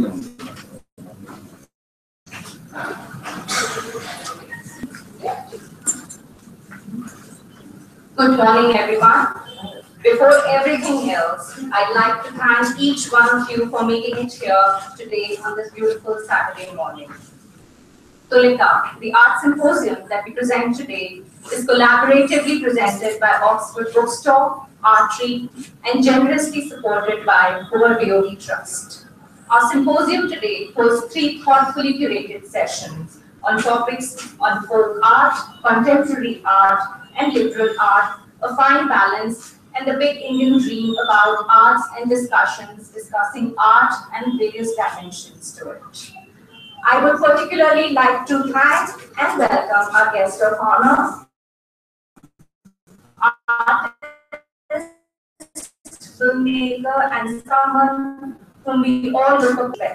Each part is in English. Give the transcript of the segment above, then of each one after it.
Good morning, everyone. Before everything else, I'd like to thank each one of you for making it here today on this beautiful Saturday morning. Tulika, the art symposium that we present today, is collaboratively presented by Oxford Bookstore, Artery, and generously supported by Poor BOD Trust. Our symposium today holds 3 thoughtfully curated sessions on topics on folk art, contemporary art, and liberal art, a fine balance, and the big Indian dream about arts and discussions discussing art and various dimensions to it. I would particularly like to thank and welcome our guest of honor, artist, filmmaker, and someone whom we all look up to.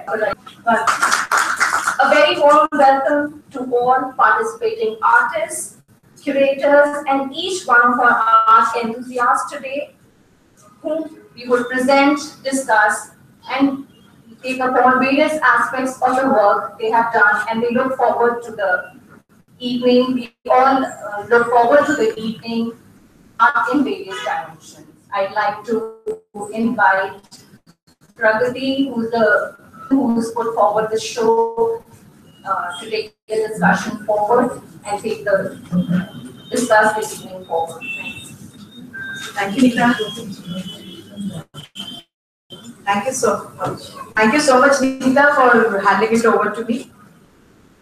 A very warm welcome to all participating artists, curators, and each one of our art enthusiasts today, whom we will present, discuss, and take upon various aspects of the work they have done, and we look forward to the evening. We all look forward to the evening art in various dimensions. I'd like to invite Pragati, who's put forward the show, to take the discussion forward and discuss this evening forward. Thank you, Nita. Thank you so much. Thank you so much, Nita, for handing it over to me.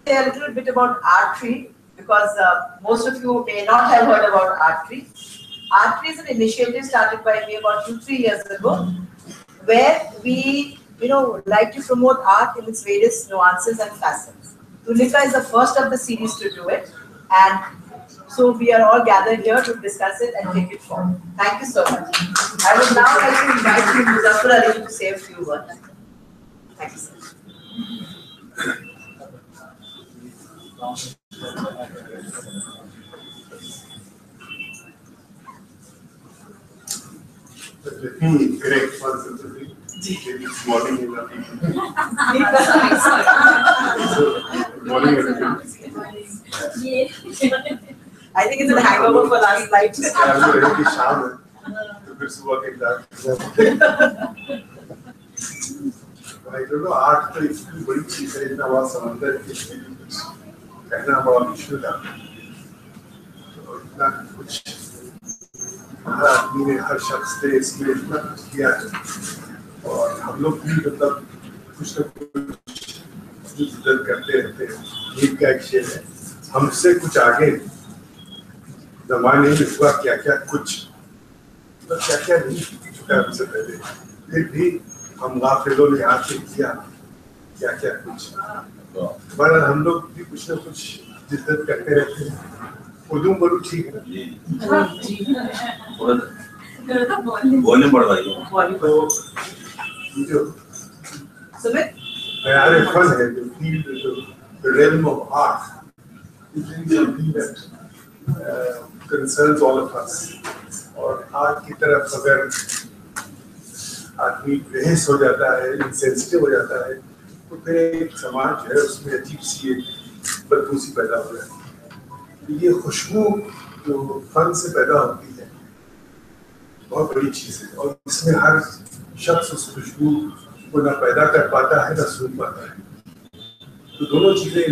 Say a little bit about Artery, because most of you may not have heard about Artery. Artery is an initiative started by me about 2-3 years ago, where we like to promote art in its various nuances and facets. Tulika is the first of the series to do it, and so we are all gathered here to discuss it and take it forward. Thank you so much. I would now like to invite you, Muzaffar Ali, to say a few words. Thank you, sir. Let me correct one simple It's morning in the evening. Good morning, everyone. I think it's a hangover for last night. I'm ready to shower. फिर सुबह के बाद I don't know, art तो इतनी बड़ी चीज है, इतना बड़ा समंदर है, इसमें कुछ कहना बड़ा मुश्किल था। तो इतना कुछ हर आदमी ने, हर शख्स ने इसमें इतना कुछ किया है, और हम लोग भी मतलब कुछ न कुछ इज्जत करते रहते हैं। गीत का एक शेर है, हमसे कुछ आगे जमाने में हुआ क्या क्या कुछ, तो क्या क्या नहीं चुका हमसे पहले, फिर भी हम गाफिलों ने हाथ से किया क्या क्या कुछ। पर हम लोग भी कुछ न कुछ इज्जत करते रहते हैं। उर्दू बोलूं ठीक है? बोलने पड़ रही है। तो जो हमारे फन है, जो फील्ड, जो realm of art, is something that concerns all of us. और आर्ट की तरफ अगर आदमी बहस हो जाता है, इंसेंसिटिव हो जाता है, तो फिर एक समाज है उसमें अजीब सी एक बदबू सी पैदा हो जाती है। ये खुशबू जो फन से पैदा होती है बहुत बड़ी चीज़ है, और इसमें हर शख्स उस खुशबू को ना पैदा कर पाता है ना सूंघ पाता है। तो दोनों चीज़ें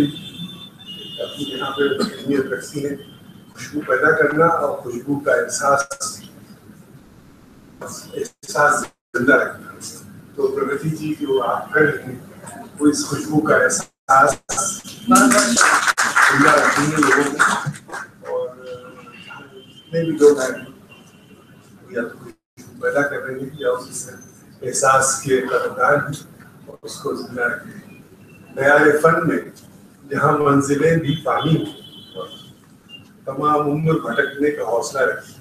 अपनी यहाँ पे अहमियत रखती हैं, खुशबू पैदा करना और खुशबू का एहसास जिंदा रखना। तो प्रगति जी जो आप कर रहे हैं, वो इस खुशबू का एहसास जिंदा रखेंगे लोगों को, और जितने भी लोग हैं या तो खुशबू पैदा कर रहे हैं या उससे एहसास के तरफदार हैं, और उसको जिंदा रखेंगे। नया फन में जहाँ मंजिलें भी पानी हो, तमाम उम्र भटकने का हौसला रखी।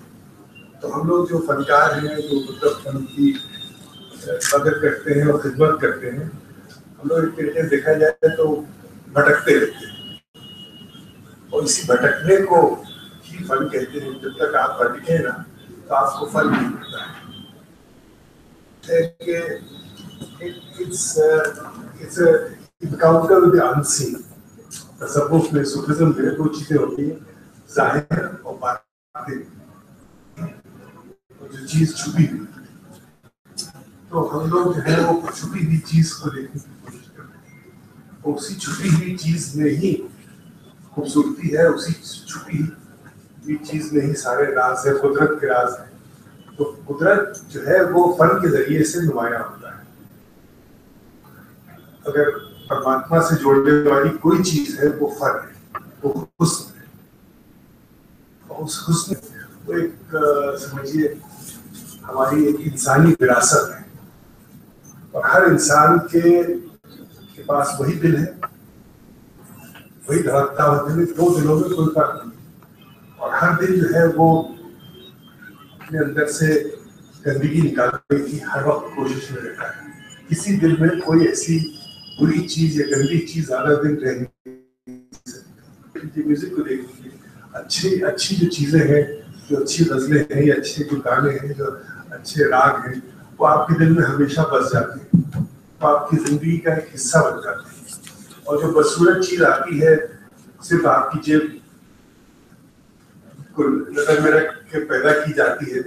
तो हम लोग जो फनकार हैं, जो मतलब फन की मदद करते हैं और खिदमत करते हैं, हम लोग एक तरीके से देखा जाए तो भटकते रहते हैं, और इसी भटकने को ही फन कहते हैं। जब तक आप भटके ना, तो आपको फन नहीं मिलता है। It's it's a encounter with the unseen. तसव्वुफ में, सूफिज्म में दो चीजें होती हैं, ज़ाहिर और बातिन। जो चीज छुपी हुई, तो हम लोग जो है वो छुपी हुई चीज को देखने की कोशिश करते हैं। उसी छुपी हुई चीज में ही खूबसूरती है, उसी छुपी हुई चीज में ही सारे राज है, कुदरत के राज है। तो कुदरत जो है वो फन के जरिए से नुमायां होता है। अगर परमात्मा से जोड़ने वाली कोई चीज है वो फन है, वो हुस्न है। और उस हुस्न वो एक समझिए हमारी एक इंसानी विरासत है, और हर इंसान के पास वही दिल है, वही धड़कता हुआ दिल। दो दिलों में कोई फर्क नहीं, और हर दिल जो है वो अपने अंदर से गंदगी निकालने की हर वक्त कोशिश में रहता है। किसी दिल में कोई ऐसी बुरी चीज या गंदी चीज ज्यादा दिन रह नहीं सकती। म्यूजिक को देखिए, अच्छी जो चीजें हैं, जो अच्छी गजलें हैं या अच्छे जो गाने हैं, जो अच्छे राग हैं, वो आपके दिल में हमेशा बस जाते हैं, वो आपकी जिंदगी का एक हिस्सा बन जाते हैं। और जो बदसूरत चीज आती है, सिर्फ आपकी जेब को नजर में रख के पैदा की जाती है,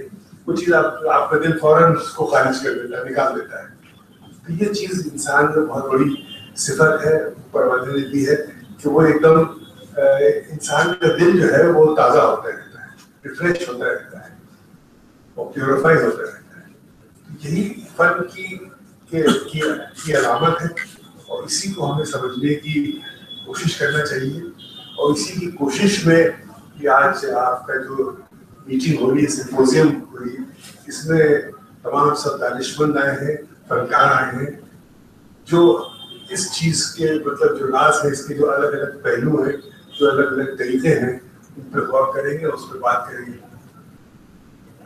वो चीज आपका दिल फौरन उसको खारिज कर देता है, निकाल देता है। तो ये चीज इंसान में बहुत बड़ी सिफत है, परमात्मा ने दी है कि वो एकदम इंसान का दिल जो है वो ताज़ा होता रहता है, रिफ्रेश होता रहता है, वो प्योरीफाई होता रहता है। यही फन की अलामत है, और इसी को हमें समझने की कोशिश करना चाहिए। और इसी की कोशिश में कि आज आपका जो मीटिंग हो रही है, सिम्पोजियम हो रही है, इसमें तमाम सब दानिशमंद आए हैं, फनकार आए हैं, जो इस चीज के मतलब जो राज है, इसके जो अलग अलग पहलू हैं, जो अलग अलग तरीके हैं, उन पर गौर करेंगे और उस पर बात करेंगे।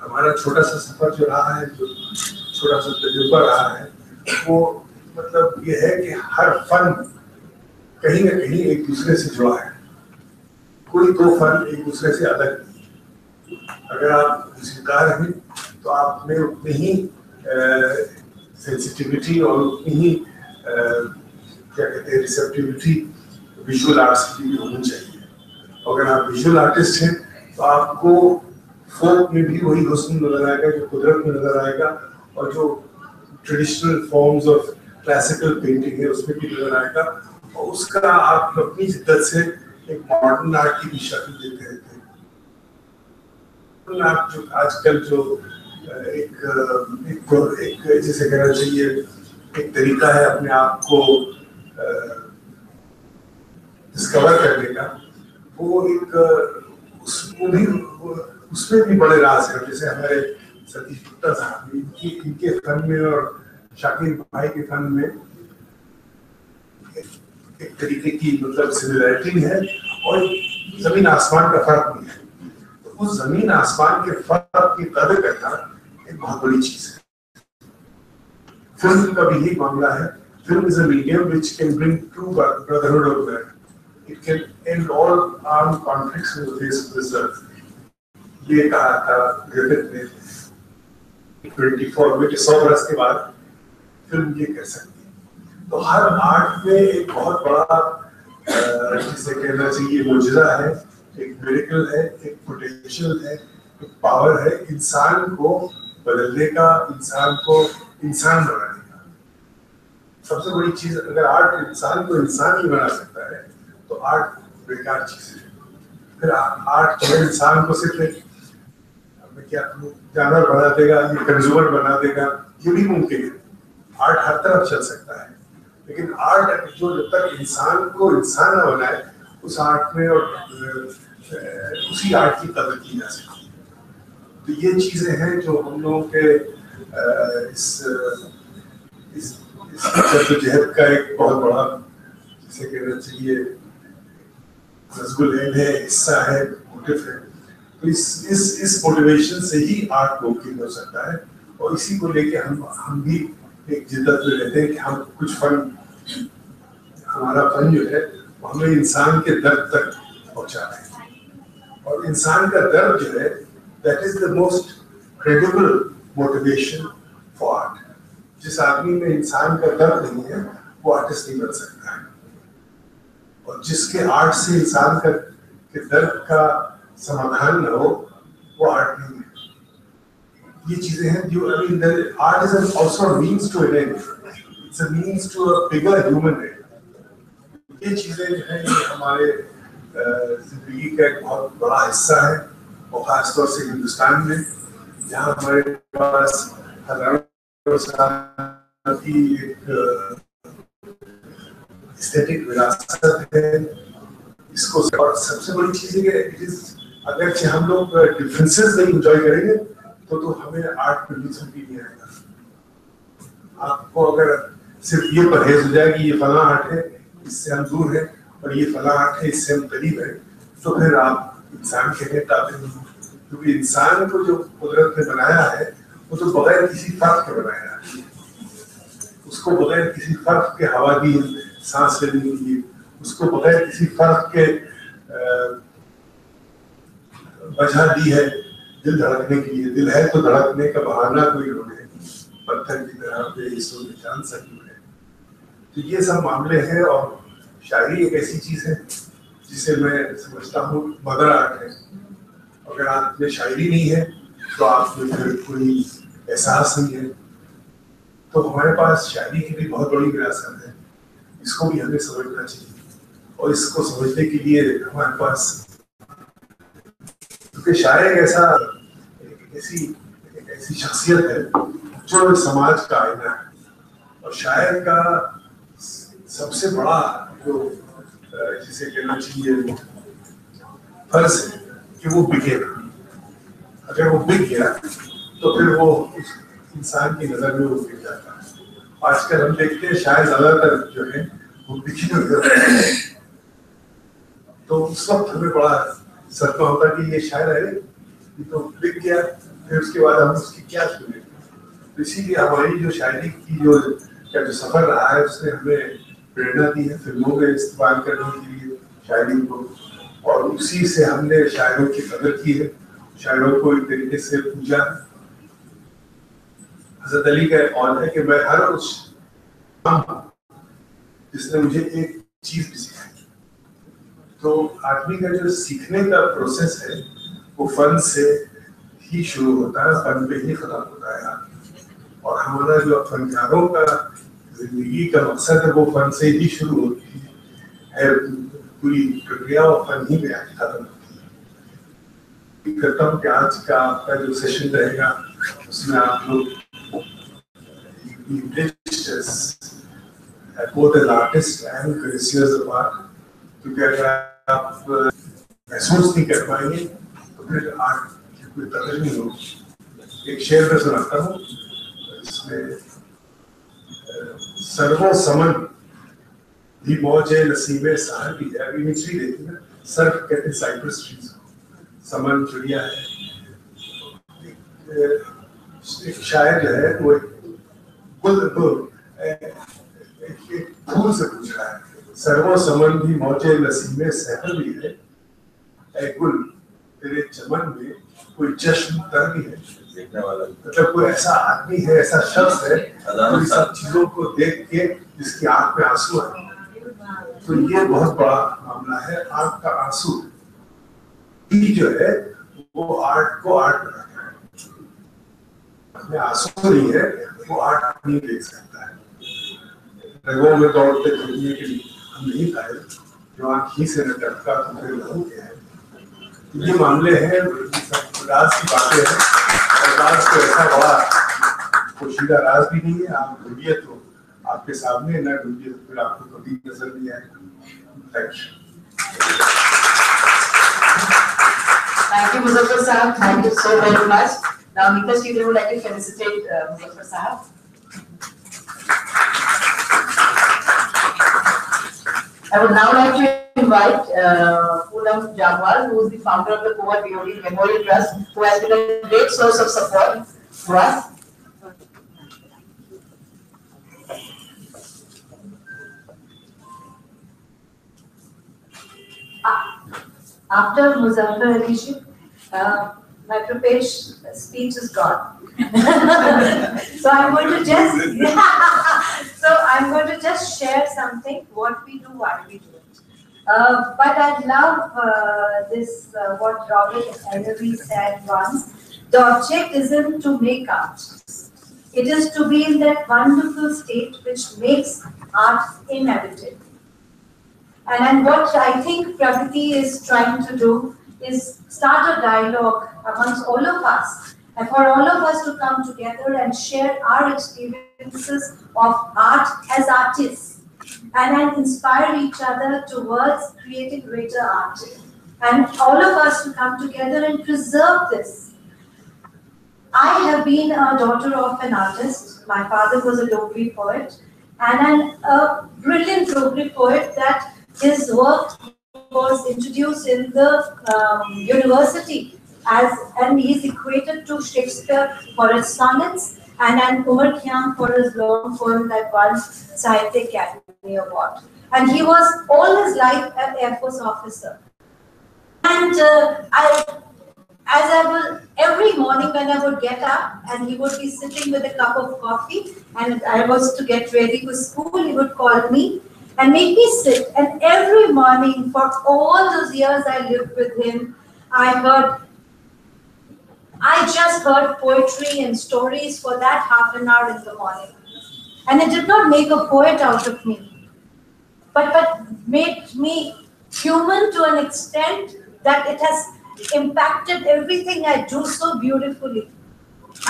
हमारा छोटा सा सफर जो रहा है, जो छोटा सा तजुर्बा रहा है, वो मतलब ये है कि हर फन कहीं ना कहीं एक दूसरे से जुड़ा है। कोई दो फन एक दूसरे से अलग नहीं। अगर आप मुसीकार हैं तो आप में उतनी ही सेंसिटिविटी और उतनी ही क्या कहते हैं रिसेप्टिविटी विजुअल आर्ट्स की भी होनी चाहिए। अगर आप विजुअल आर्टिस्ट हैं तो आपको फोक में भी वही हुस्न नजर आएगा जो कुदरत में नजर आएगा, और जो traditional forms of classical painting है उसमें भी नजर आएगा, और उसका आप अपनी जिद्दत से एक मॉडर्न आर्ट की भी शक्ल देते रहते हैं। आर्ट जो आजकल जो एक जैसे कहना चाहिए एक तरीका है अपने आप को डिस्कवर करने का, वो एक उसमें भी बड़े राज है। जैसे हमारे सतीश गुप्ता साहब, इनके फन में और शाकिर भाई के फन में एक तरीके की मतलब सिमिलरिटी है, और जमीन आसमान का फर्क नहीं है। तो उस जमीन आसमान के फर्क की कदर करना एक बहुत बड़ी चीज है। फिल्म का भी यही मामला है। Film is a medium which can bring true brotherhood of man. It can end all armed conflicts in the face of this earth. ये कहा था ग्रिफिथ ने 100 बरस के बाद फिल्म ये कर सकती है। तो हर आर्ट में एक बहुत बड़ा जिसे कहना चाहिए मुजरा है, एक मिरेकल है, एक पोटेंशियल है, एक पावर है इंसान को बदलने का, इंसान को इंसान बनाने का। सबसे बड़ी चीज, अगर आर्ट इंसान को इंसान नहीं बना सकता है तो आर्ट बेकार चीज है। फिर आर्ट जो है इंसान को सिर्फ एक क्या जानवर बना देगा, ये कंज्यूमर बना देगा, ये भी मुमकिन है। आर्ट हर तरफ चल सकता है, लेकिन आर्ट जो जब तक इंसान को इंसान न बनाए, उस आर्ट में और उसी आर्ट की कदर की जा सकती है। तो ये चीजें हैं जो हम लोगों के इस जद्दोजहद का एक बहुत बड़ा जिसे कहना चाहिए नज़्बुल-ए-ऐन है, हिस्सा है, मोटिव है। तो इस मोटिवेशन से ही आर्ट मुमकिन हो सकता है, और इसी को लेके हम भी एक जिद्दत में रहते हैं कि हम कुछ फन, हमारा फन जो है वो हमें इंसान के दर्द तक पहुंचा रहे हैं। और इंसान का दर्द जो है that is the most credible motivation for art. जिस आदमी में इंसान का दर्द नहीं है वो आर्टिस्ट नहीं बन सकता है, और जिसके आर्ट से इंसान का के दर्द का समाधान न हो वो आर्ट नहीं है। ये चीजें हैं जो I mean art is also a means to an end, it's a means to a bigger human end। ये चीजें जो हैं ये हमारे जिंदगी का एक बहुत बड़ा हिस्सा है, और खासतौर से हिंदुस्तान में जहाँ हमारे पास हजारों साल की एक एस्थेटिक विरासत है। इसको और सबसे बड़ी चीज है कि इट इज अगर हम लोग डिफरेंसेस नहीं एंजॉय करेंगे तो हमें आर्ट प्रोड्यूसर भी नहीं आएगा। आपको अगर सिर्फ ये परहेज हो जाए कि ये फला आर्ट है इससे हम दूर है और ये फला आर्ट है इससे हम करीब है, तो फिर आप इंसान के लिए काबिल नहीं, क्योंकि इंसान को जो कुदरत ने बनाया है वो तो बगैर किसी फर्क के बनाया है। उसको बगैर किसी फर्क के हवा दी सांस लेने के लिए, उसको बगैर किसी फर्क के वजह दी है दिल धड़कने के लिए। दिल है तो धड़कने का बहाना कोई ढूंढे, पत्थर की तरह पे इसको जान सकते हैं। तो ये सब मामले हैं, और शायरी एक ऐसी चीज है जिसे मैं समझता हूँ मदर आर्ट है। अगर आप में शायरी नहीं है तो आप में फिर कोई एहसास नहीं है। तो हमारे पास शायरी की भी बहुत बड़ी विरासत है, इसको भी हमें समझना चाहिए, और इसको समझने के लिए हमारे पास, क्योंकि शायर एक ऐसी शख्सियत है जो समाज का आईना है, और शायर का सबसे बड़ा जो जिसे कहना चाहिए फर्ज है कि वो बिके ना। अगर वो बिक गया तो फिर वो उस इंसान की नजर में वो बिक जाता है। आजकल हम देखते हैं शायद ज्यादातर जो है वो बिकी हुई है, तो उस वक्त हमें बड़ा सदमा होता कि ये शायर है ये तो बिक गया, फिर उसके बाद हम उसकी क्या सुने। तो इसीलिए हमारी जो शायरी की जो सफर रहा है उसने हमें प्रेरणा दी है फिल्मों में इस्तेमाल करने के लिए शायरी को, और उसी से हमने शायरों की कदर की है, शायरों को एक तरीके से पूजा। हज़रत अली का एक कौल है कि मैं हर उस जिसने मुझे एक चीज भी सिखाई। तो आदमी का जो सीखने का प्रोसेस है वो फन से ही शुरू होता है, फन पे ही खत्म होता है। और हमारा जो फनकारों का जिंदगी का मकसद है वो फन से ही शुरू होती है, पूरी प्रक्रिया और फन ही में आके खत्म होती है। करता हूँ कि आज का आपका जो सेशन रहेगा उसमें आप लोग both as artist and connoisseurs of art, क्योंकि अगर आप महसूस नहीं कर पाएंगे तो फिर आर्ट की कोई कदर नहीं होगी। एक शेर में सुनाता हूँ, इसमें सर्वो समन भी मौजे नसीबे साहब भी है। अभी मिचरी देखी ना, सर्फ कहते हैं साइप्रस ट्रीज को, समन चिड़िया है। एक शायर जो है वो एक फूल से पूछ रहा है, सर्वो समन भी मौजे नसीबे सहर भी है, ऐ गुल तेरे चमन में कोई जश्न तर भी है। देखने वाला मतलब कोई ऐसा आदमी है, ऐसा शख्स है जो सब चीजों को देख के जिसकी आंख में आंसू है। तो ये बहुत बड़ा मामला है, आंख का आंसू ही जो है वो आर्ट को आर्ट बनाता है। आंसू नहीं है वो आर्ट नहीं देख सकता है। रगों में दौड़ते फिरने के लिए हम नहीं खाए, जो आंख ही से न टपका तो फिर लहू क्या है। ये मामले हैं, राज की बातें हैं, और राज को ऐसा बड़ा पोशीदा राज भी नहीं है। आप ढूंढिए तो आपके सामने, न ढूंढिए तो फिर आपको कभी नजर नहीं आएगा। Thank you, Muzaffar Sahab. Thank you so very much. Now, Nita Sridhar would like to felicitate Muzaffar Sahab. I would now like to invite Poonam Jamwal, who is the founder of the Poor BOD Memorial Trust, who has been a great source of support to us. After Muzaffar Ali ji, my prepared speech is gone. So I'm going to just So I'm going to just share something, what we do, why we do it. But I love what Robert Ellery said once. The object isn't to make art. It is to be in that wonderful state which makes art inevitable. And what I think Pragati is trying to do is start a dialogue amongst all of us, and for all of us to come together and share our experiences of art as artists, and then inspire each other towards creating greater art. And all of us to come together and preserve this. I have been a daughter of an artist. My father was a Dogri poet, and a brilliant Dogri poet that his work was introduced in the university and he is equated to Shakespeare for his sonnets and Umar Khayyam for his long poem that won Sahitya Academy Award. And he was all his life an Air Force officer. And every morning when I would get up and he would be sitting with a cup of coffee and I was to get ready for school, he would call me and make me sit. And every morning for all those years I lived with him, I just heard poetry and stories for that half an hour in the morning. And it did not make a poet out of me, but made me human to an extent that it has impacted everything I do so beautifully.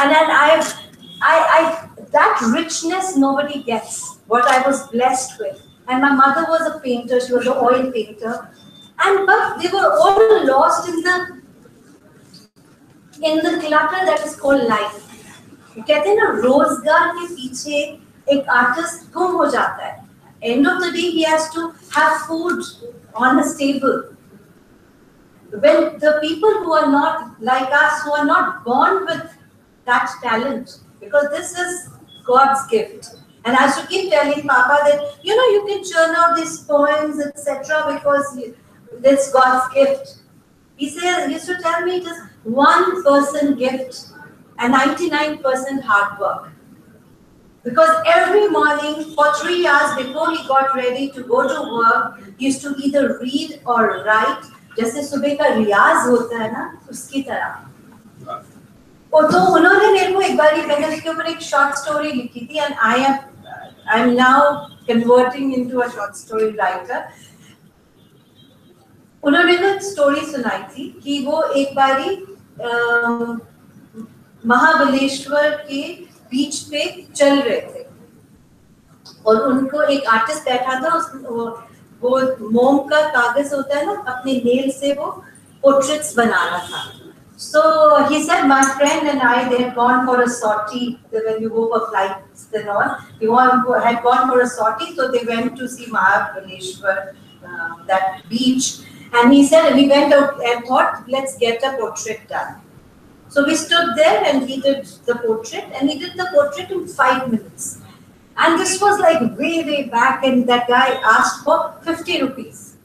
And then that richness nobody gets, what I was blessed with. And my mother was a painter, she was an oil painter. But they were all lost in the clutter that is called life. कहते हैं ना रोजगार के पीछे एक artist गुम हो जाता है. End of the day, he has to have food on his table. When the people who are not like us, who are not born with that talent, because this is God's gift. And I should keep telling Papa that, you can churn out these poems, etc., because it's God's gift. He used to tell me it is 1% gift and 99% hard work. Because every morning, for 3 hours before he got ready to go to work, he used to either read or write. जैसे सुबह का रियाज होता है ना, उसकी तरह. और तो उन्होंने मेरे को एक बार मैंने उसके ऊपर एक शॉर्ट स्टोरी लिखी थी, and I am now converting into a short story writer. उन्होंने ना स्टोरी सुनाई थी कि वो एक बारी महाबलेश्वर के बीच पे चल रहे थे और उनको एक आर्टिस्ट बैठा था. वो मोम का कागज होता है ना, अपने नेल से वो पोर्ट्रेट्स बना रहा था. So he said, my friend and I, they had gone for a sortie. When you go for flights and all, had gone for a sortie, so they went to see Mahabaleshwar, that beach. And he said, we went out and thought, let's get a portrait done. So we stood there and he did the portrait, and he did the portrait in 5 minutes. And this was like way, way back, and that guy asked for 50 rupees.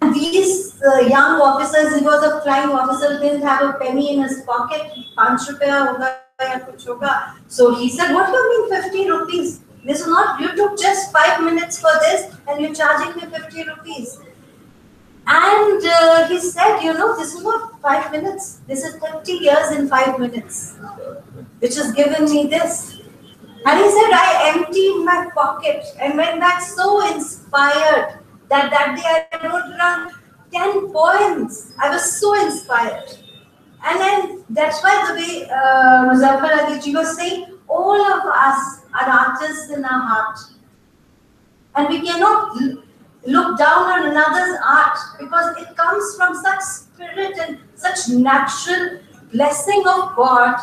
And these young officers, he was a flying officer, didn't have a penny in his pocket, 5 rupees hoga ya kuch hoga. So he said, what do you mean 50 rupees? This is not, you took just 5 minutes for this and you're charging me 50 rupees. And he said, this is not 5 minutes, this is 30 years in 5 minutes, which has given me this. And he said, I emptied my pocket and went back so inspired that day I wrote around 10 poems. I was so inspired. And then that's why the way Muzaffar Ali ji was saying, all of us are artists in our heart. And we cannot look down on another's art because it comes from such spirit and such natural blessing of God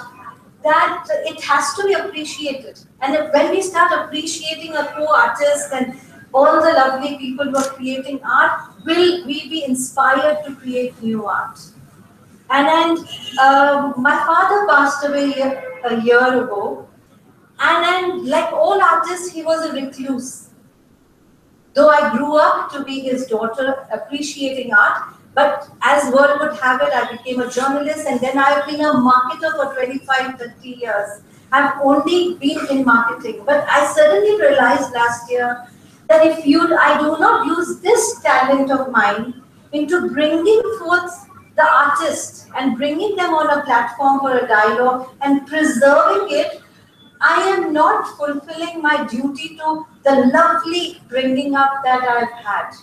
that it has to be appreciated. And when we start appreciating a co-artist and all the lovely people who are creating art, will we be inspired to create new art. And then my father passed away a year ago, and then like all artists, he was a recluse. Though I grew up to be his daughter, appreciating art, but as word would have it, I became a journalist, and then I've been a marketer for 25, 30 years. I've only been in marketing, but I suddenly realized last year that I do not use this talent of mine into bringing forth the artist and bringing them on a platform for a dialogue and preserving it, I am not fulfilling my duty to the lovely bringing up that I've had.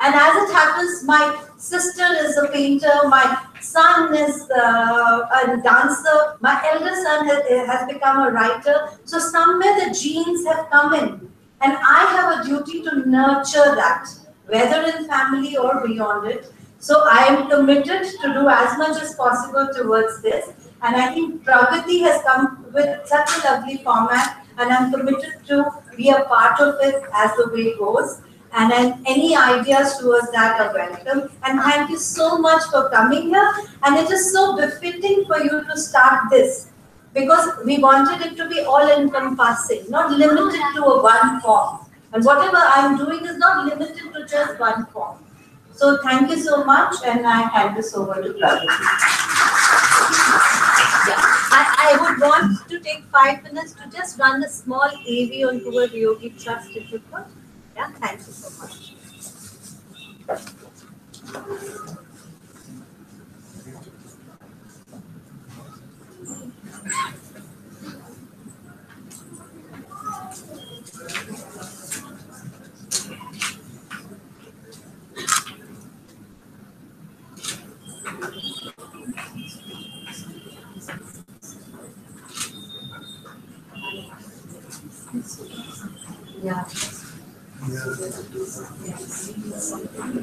And as it happens, my sister is a painter, my son is a dancer, my elder son has become a writer. So somewhere the genes have come in. And I have a duty to nurture that, whether in family or beyond it. So I am committed to do as much as possible towards this. And I think Pragati has come with such a lovely format, and I'm committed to be a part of it as the way goes. And then any ideas towards that are welcome. And thank you so much for coming here. And it is so befitting for you to start this because we wanted it to be all encompassing, not limited to a one form. And whatever I'm doing is not limited to just one form. So thank you so much, and I hand this over to Pragati. Yeah, I would want to take 5 minutes to just run a small AV on Towards Yogi Trust, if you could. Yeah, thank you so much. Yeah.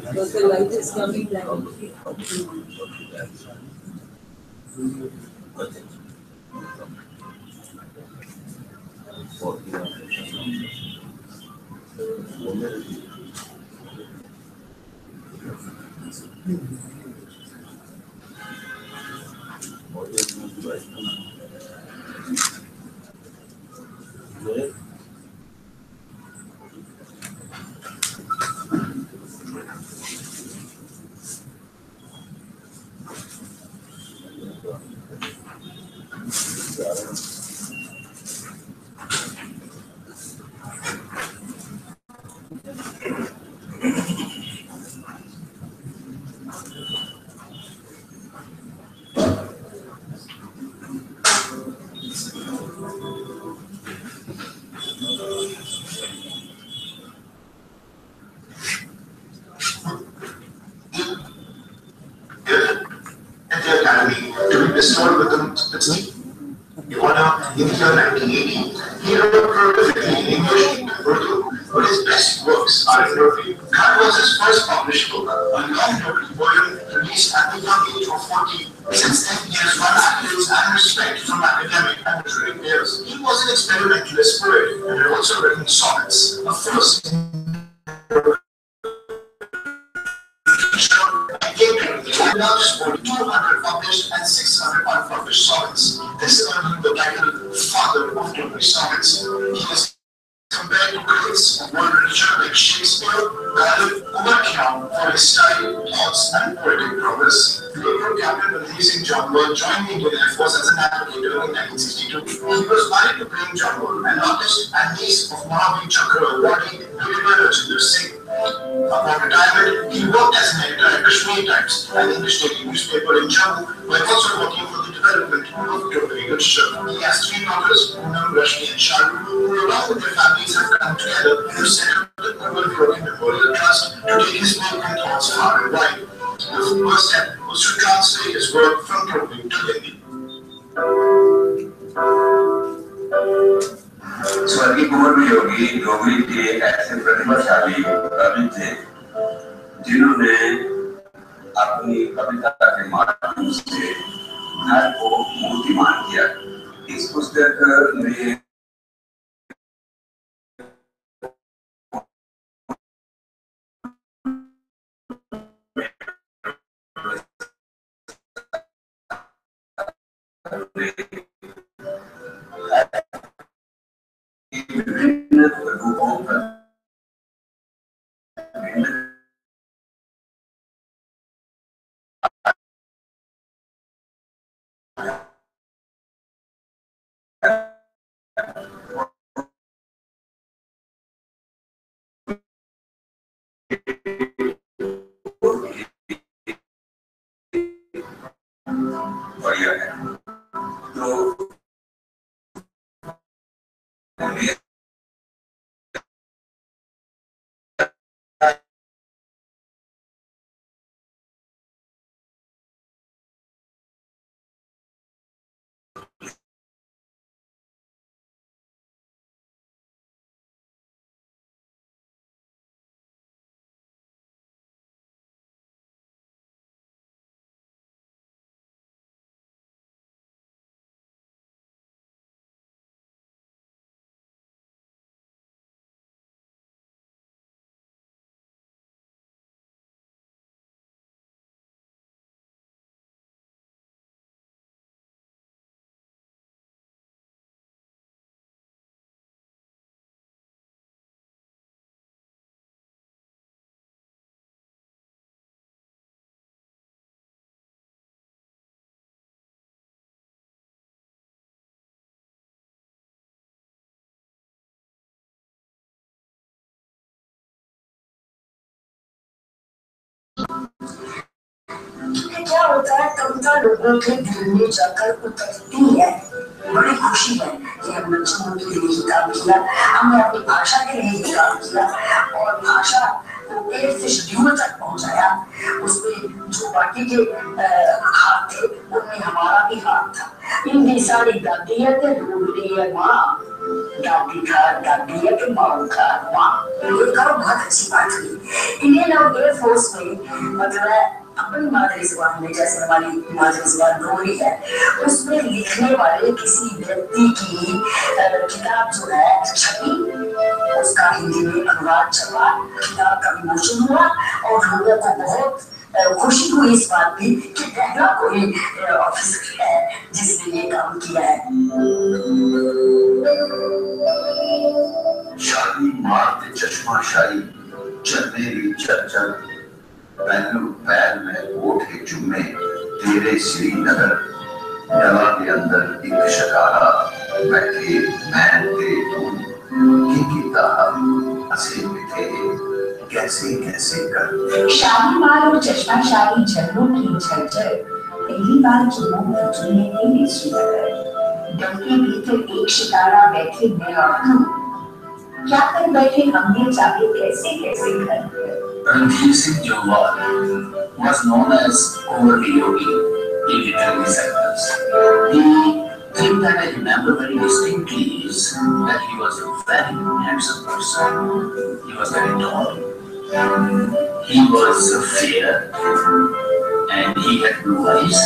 Because the light is coming down. At the Academy to be bestowed with its honor in the year 1980. He wrote prolifically in English and Urdu, but his best works are in Urdu. That was his first published book, a long-noted poem released at the young age of 14. Since then, he has won accolades and respect from academic and literary peers. He was an experimentalist poet and had also written sonnets, a first largest book, 200 published and 600 unpublished sonnets. This earned him the title Father of Total Sonnets. He is compared to critics of world literature like Shakespeare, Ghalib, Umar Khayyam for his style, thoughts, and poetic prowess. The April captain of the racing John Wall joined the Indian Air Force as a navigator in 1962. He was married to Prem John Wall, an artist and niece of Mahavir Chakra awardee Gulliver Rajinder Singh. Upon retirement, he worked as an editor at Kashmir Times, an English daily newspaper in Jammu, while also working for the development of Totally Literature. He has 3 daughters, Poonam, Rashmi, and Sharu, who along with their families have come together to set up the Global Floating Memorial Trust to take his work and thoughts far and wide. The first step was to translate his work from Totally to Hindi. स्वर्गीय कुंवर योगी डोगरी के ऐसे प्रतिभाशाली कवि थे जिन्होंने अपनी कविता के माध्यम से घर को मूर्तिमान किया। इस पुस्तक में विभिन्न रूपों पर क्या होता है, कविता लोगों के दिल में जाकर उतरती है। बड़ी खुशी है कि हमने बच्चों के लिए ही काम किया, हमने अपनी भाषा के लिए ही काम किया और भाषा को 8th शेड्यूल तक पहुंचाया। उसमें जो बाकी के हाथ थे उनमें हमारा भी हाथ था। हिंदी सारी गाती है तो डूबती है माँ, गाती है कि माँ का माँ। ये करो बहुत अच्छी बात हुई। इंडियन एयरफोर्स में मतलब अपनी मातृ जुबान में, जैसे हमारी मातृ जुबान डोगरी है, उसमें लिखने वाले किसी व्यक्ति की किताब जो है छपी, उसका हिंदी में अनुवाद छपा, किताब का विमोचन हुआ और लोगों को बहुत खुशी हुई इस बात की कि पहला कोई ऑफिसर है जिसने ये काम किया है। शादी मार्ग चश्मा शाही चलने भी चल चल, पहलू पैर में ओठ के चुम्मे तेरे श्रीनगर, डला के अंदर एक शकारा बैठे मैं ते तू की गीता हंसे मिठे कैसे कैसे कर। शालीमार और चश्मा शाही झरनों की झरझर, पहली बार चुनों में चुनने तेरी श्रीनगर, डल के भीतर एक शिकारा बैठे मैं और तू, क्या कर बैठे हमने चाहे कैसे कैसे कर। Ranveer Singh Johar was known as overly yogi in literary circles. The thing that I remember very distinctly is that he was a very handsome person. He was very tall. He was fair and he had blue eyes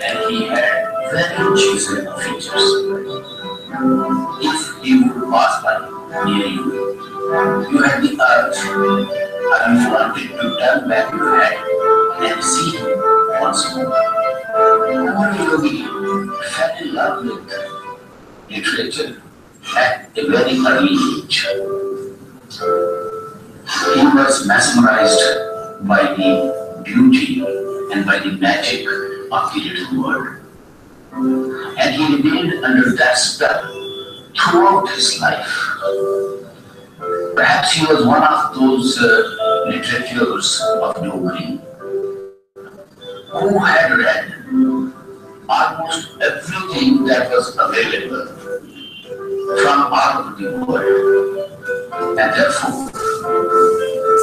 and he had very chiseled features. If he would pass by near you, you had the urge, and you wanted to turn back your head and see him once more. Omar Yogi fell in love with literature at a very early age. He was mesmerized by the beauty and by the magic of the little world. And he remained under that spell throughout his life. Perhaps he was one of those literateurs of Dogri who had read almost everything that was available from all over the world, and therefore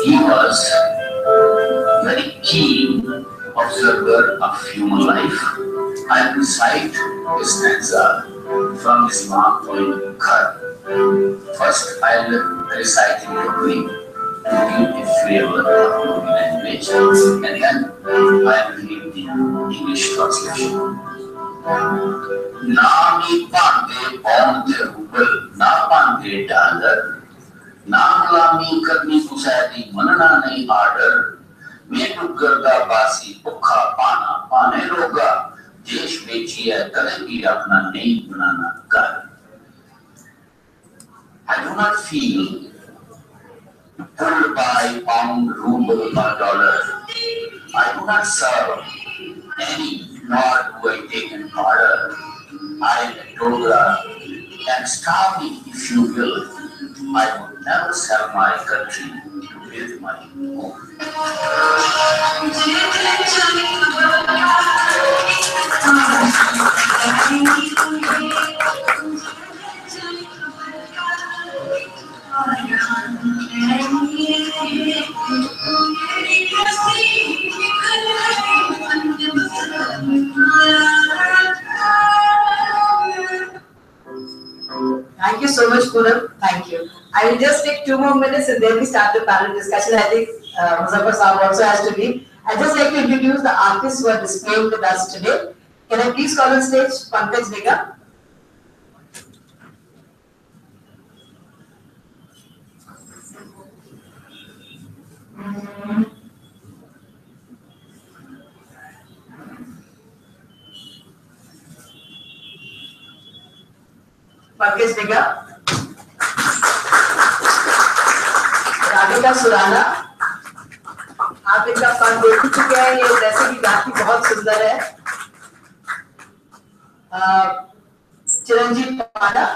he was very keen observer of human life. I will recite a stanza from his Imam poem Khar. First, I'll recite in Dogri to give a flavor of Dogri language, and then I will read the English translation. Nami pande bonde rubel, na pande dollar, na gulami karni kusadi manana nahi order, मैं डुगरदा बासी भुखा पाना पाने लोगा, देश बेची है करेगी अपना नहीं बनाना कर. I do not feel pulled by pound, ruble or dollar. I do not serve any, nor do I take an order. I am a Dogra, and starve me if you will. I would never sell my country to build my home. Thank you so much, Poonam. Thank you. I will just take 2 more minutes and then we start the panel discussion. I think Muzaffar Saab also has to be. I'd just like to introduce the artists who are displaying with us today. Can I please call on stage Pankaj Nigam? Pankaj Nigam. Radhika Surana, आप इनका fun देख चुके हैं, ये जैसे कि गाती बहुत सुंदर है. चिरंजीव पाड़ा,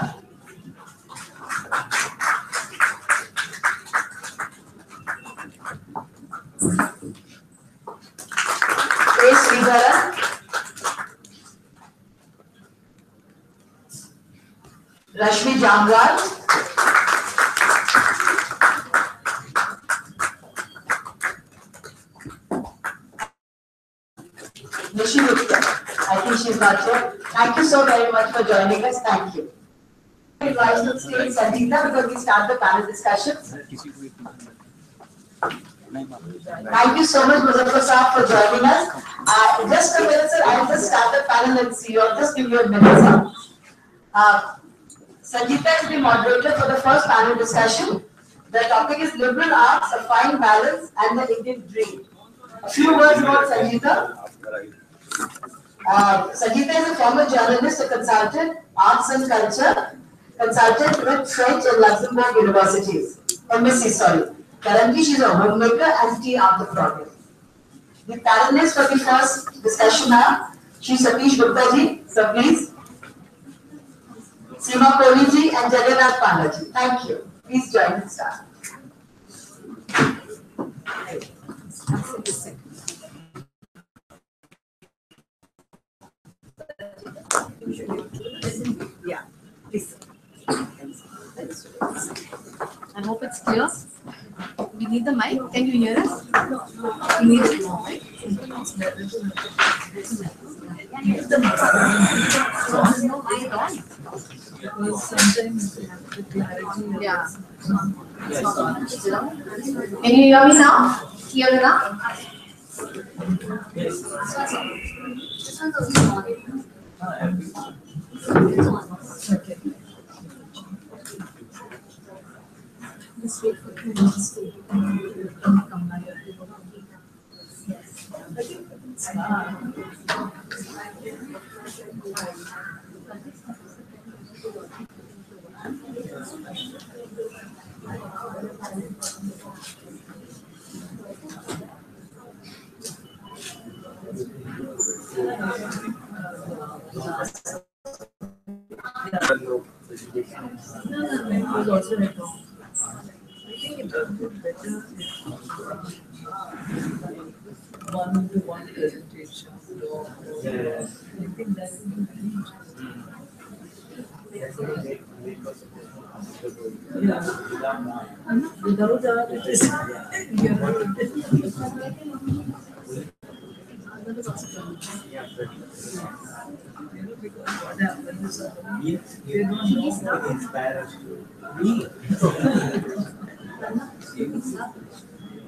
Rashmi Jamraj, Nishi Gupta. I think she's not here. Thank you so very much for joining us. Thank you. I invite to stage Sangeeta because we start the panel discussion. Thank you so much, Muzaffar Saab, for joining us. Just a minute, sir. I'll just start the panel and see you. I'll just give you a minute, sir. Sangeeta is the moderator for the first panel discussion. The topic is liberal arts, a fine balance, and the Indian dream. A few words about Sangeeta. Sangeeta is a former journalist, a consultant, arts and culture, consultant with French and Luxembourg universities. MSc, sorry. Currently, she is a homemaker and tea art of project. The panelists for the first discussion are Shri Satish Gupta ji, sir please. Seema Kohli ji and Jagannath Panda ji. Thank you. Please join and start. Yeah, please. I hope it's clear. We need the mic. Can you hear us? We need it more. Because sometimes the clarity. Yeah. Can you hear me now? Clear enough? Okay. This way for 2 minutes to come by. It was also like I think it would be better if one-to-one presentation. I think that would be great. Yeah. Without that, it is. Because what happens is they don't know what inspires you.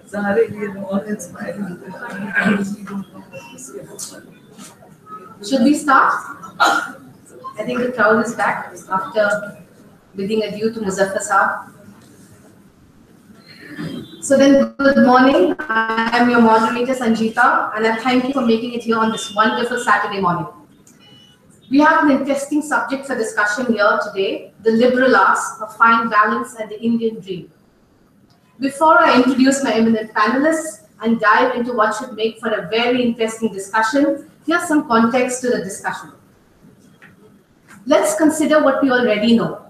Sorry, we are all inspiring. Should we start? I think the crowd is back after bidding adieu to Muzaffar Saab. So then, good morning. I am your moderator, Sangeeta, and I thank you for making it here on this wonderful Saturday morning. We have an interesting subject for discussion here today, the liberal arts, a fine balance, and the Indian dream. Before I introduce my eminent panelists and dive into what should make for a very interesting discussion, here's some context to the discussion. Let's consider what we already know.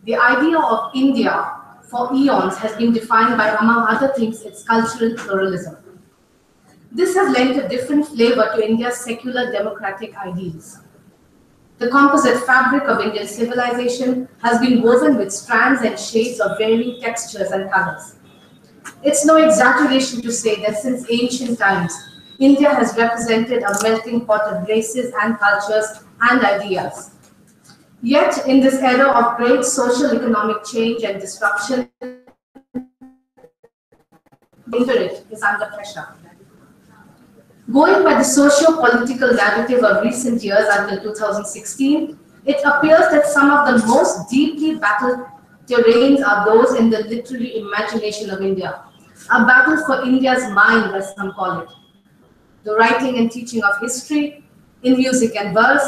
The idea of India for eons has been defined by, among other things, its cultural pluralism. This has lent a different flavor to India's secular democratic ideals. The composite fabric of Indian civilization has been woven with strands and shades of varying textures and colors. It's no exaggeration to say that since ancient times, India has represented a melting pot of races and cultures and ideas. Yet, in this era of great social economic change and disruption, the spirit is under pressure. Going by the socio-political narrative of recent years until 2016, it appears that some of the most deeply battled terrains are those in the literary imagination of India. A battle for India's mind, as some call it. The writing and teaching of history, in music and verse,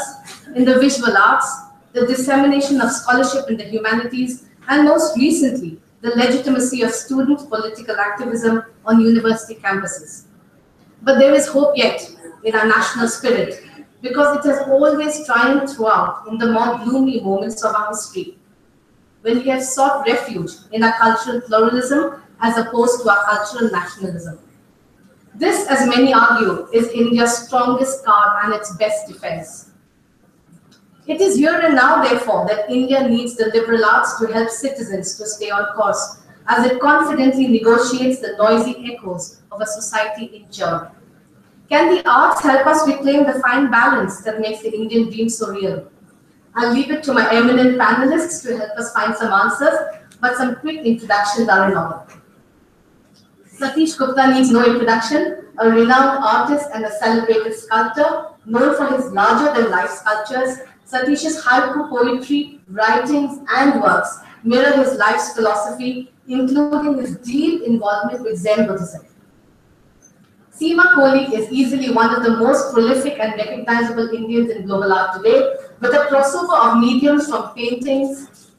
in the visual arts, the dissemination of scholarship in the humanities, and most recently, the legitimacy of student political activism on university campuses. But there is hope yet in our national spirit, because it has always triumphed throughout in the more gloomy moments of our history, when we have sought refuge in our cultural pluralism as opposed to our cultural nationalism. This, as many argue, is India's strongest card and its best defense. It is here and now, therefore, that India needs the liberal arts to help citizens to stay on course, as it confidently negotiates the noisy echoes of a society in churn. Can the arts help us reclaim the fine balance that makes the Indian dream so real? I'll leave it to my eminent panelists to help us find some answers, but some quick introductions are in order. Satish Gupta needs no introduction, a renowned artist and a celebrated sculptor, known for his larger-than-life sculptures. Satish's haiku poetry, writings, and works mirror his life's philosophy, including his deep involvement with Zen Buddhism. Seema Kohli is easily one of the most prolific and recognizable Indians in global art today, with a crossover of mediums from paintings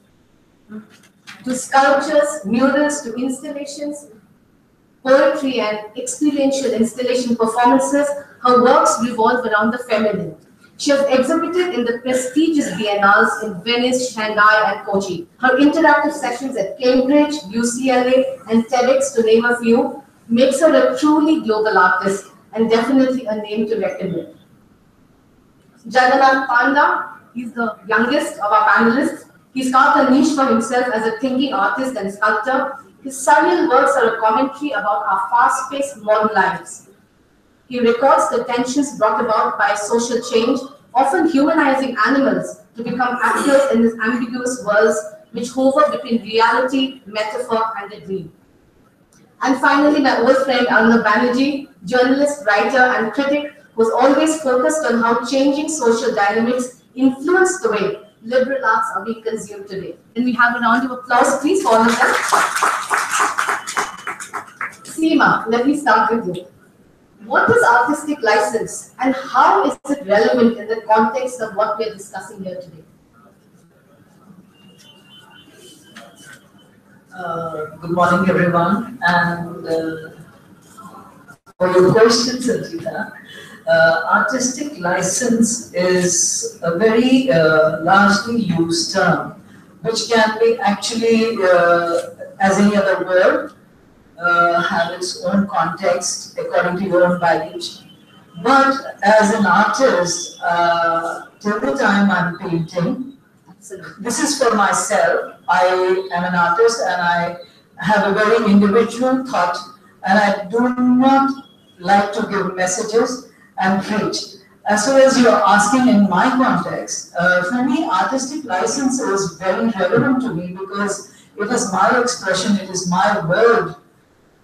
to sculptures, murals to installations, poetry and experiential installation performances. Her works revolve around the feminine. She has exhibited in the prestigious biennales in Venice, Shanghai, and Kochi. Her interactive sessions at Cambridge, UCLA, and TEDx, to name a few, makes her a truly global artist and definitely a name to reckon with. Jagannath Panda, he's the youngest of our panelists. He's carved a niche for himself as a thinking artist and sculptor. His surreal works are a commentary about our fast-paced modern lives. He records the tensions brought about by social change, often humanizing animals to become actors in these ambiguous worlds which hover between reality, metaphor, and the dream. And finally, my old friend Arnab Banerjee, journalist, writer, and critic, was always focused on how changing social dynamics influence the way liberal arts are being consumed today. Can we have a round of applause, please, for all of them? Seema, let me start with you. What is artistic license and how is it relevant in the context of what we are discussing here today? Good morning, everyone, and for your question, Sanjita, artistic license is a very largely used term, which can be actually, as any other word, have its own context according to your own baggage. But as an artist, till the time I'm painting, this is for myself. I am an artist and I have a very individual thought, and I do not like to give messages and preach. As far as you're asking in my context, for me, artistic license is very relevant to me because it is my expression, it is my word,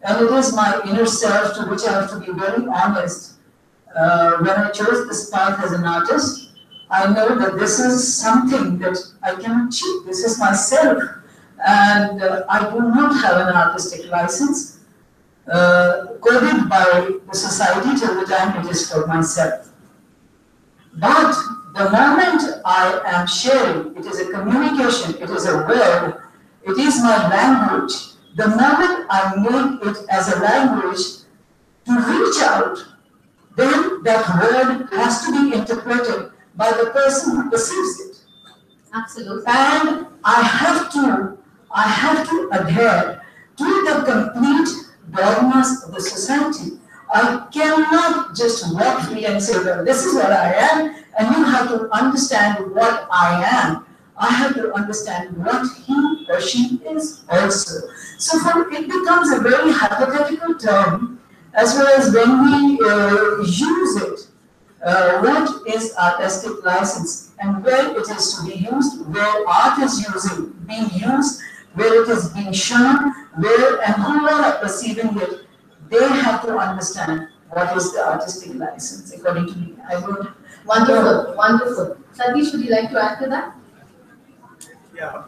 and it is my inner self to which I have to be very honest. When I chose this path as an artist, I know that this is something that I cannot cheat. This is myself, and I do not have an artistic license coded by the society till the time it is for myself. But the moment I am sharing, it is a communication, it is a word, it is my language. The moment I make it as a language to reach out, then that word has to be interpreted by the person who perceives it. Absolutely. And I have to adhere to the complete dogmas of the society. I cannot just walk free and say, well, this is what I am, and you have to understand what I am. I have to understand what he or she is also. So it becomes a very hypothetical term as well as when we use it. What is artistic license and where it is to be used, where art is being used, where it is being shown, where and who are perceiving it, they have to understand what is the artistic license according to me. I would. Wonderful, wonderful. Satish, would you like to add to that? Yeah.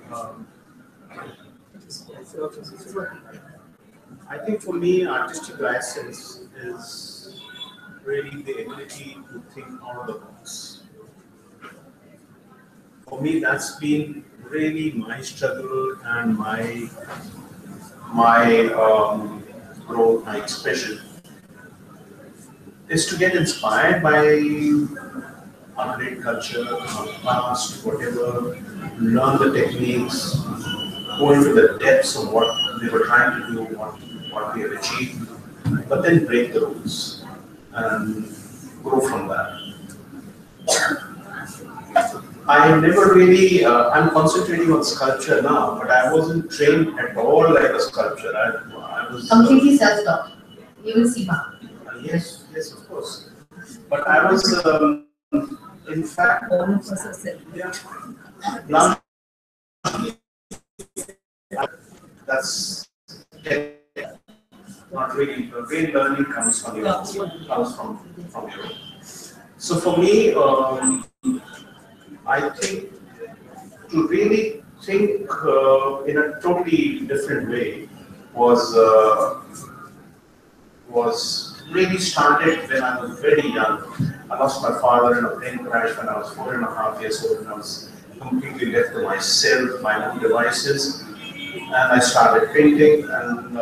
I think for me, artistic license is really the ability to think out of the box. For me, that's been really my struggle and my growth, my expression, is to get inspired by our great culture, our past, whatever, learn the techniques, go into the depths of what they were trying to do, what they have achieved, but then break the rules and grow from that. I never really, I'm concentrating on sculpture now, but I wasn't trained at all like a sculptor. I was Completely self-taught. You will see how. Yes, yes, of course. But I was, in fact, yeah, now that's not really, the real learning comes from your, comes from your. So for me, I think to really think in a totally different way was really started when I was very young. I lost my father in a plane crash when I was 4.5 years old, and I was completely left to myself, my own devices. And I started painting, and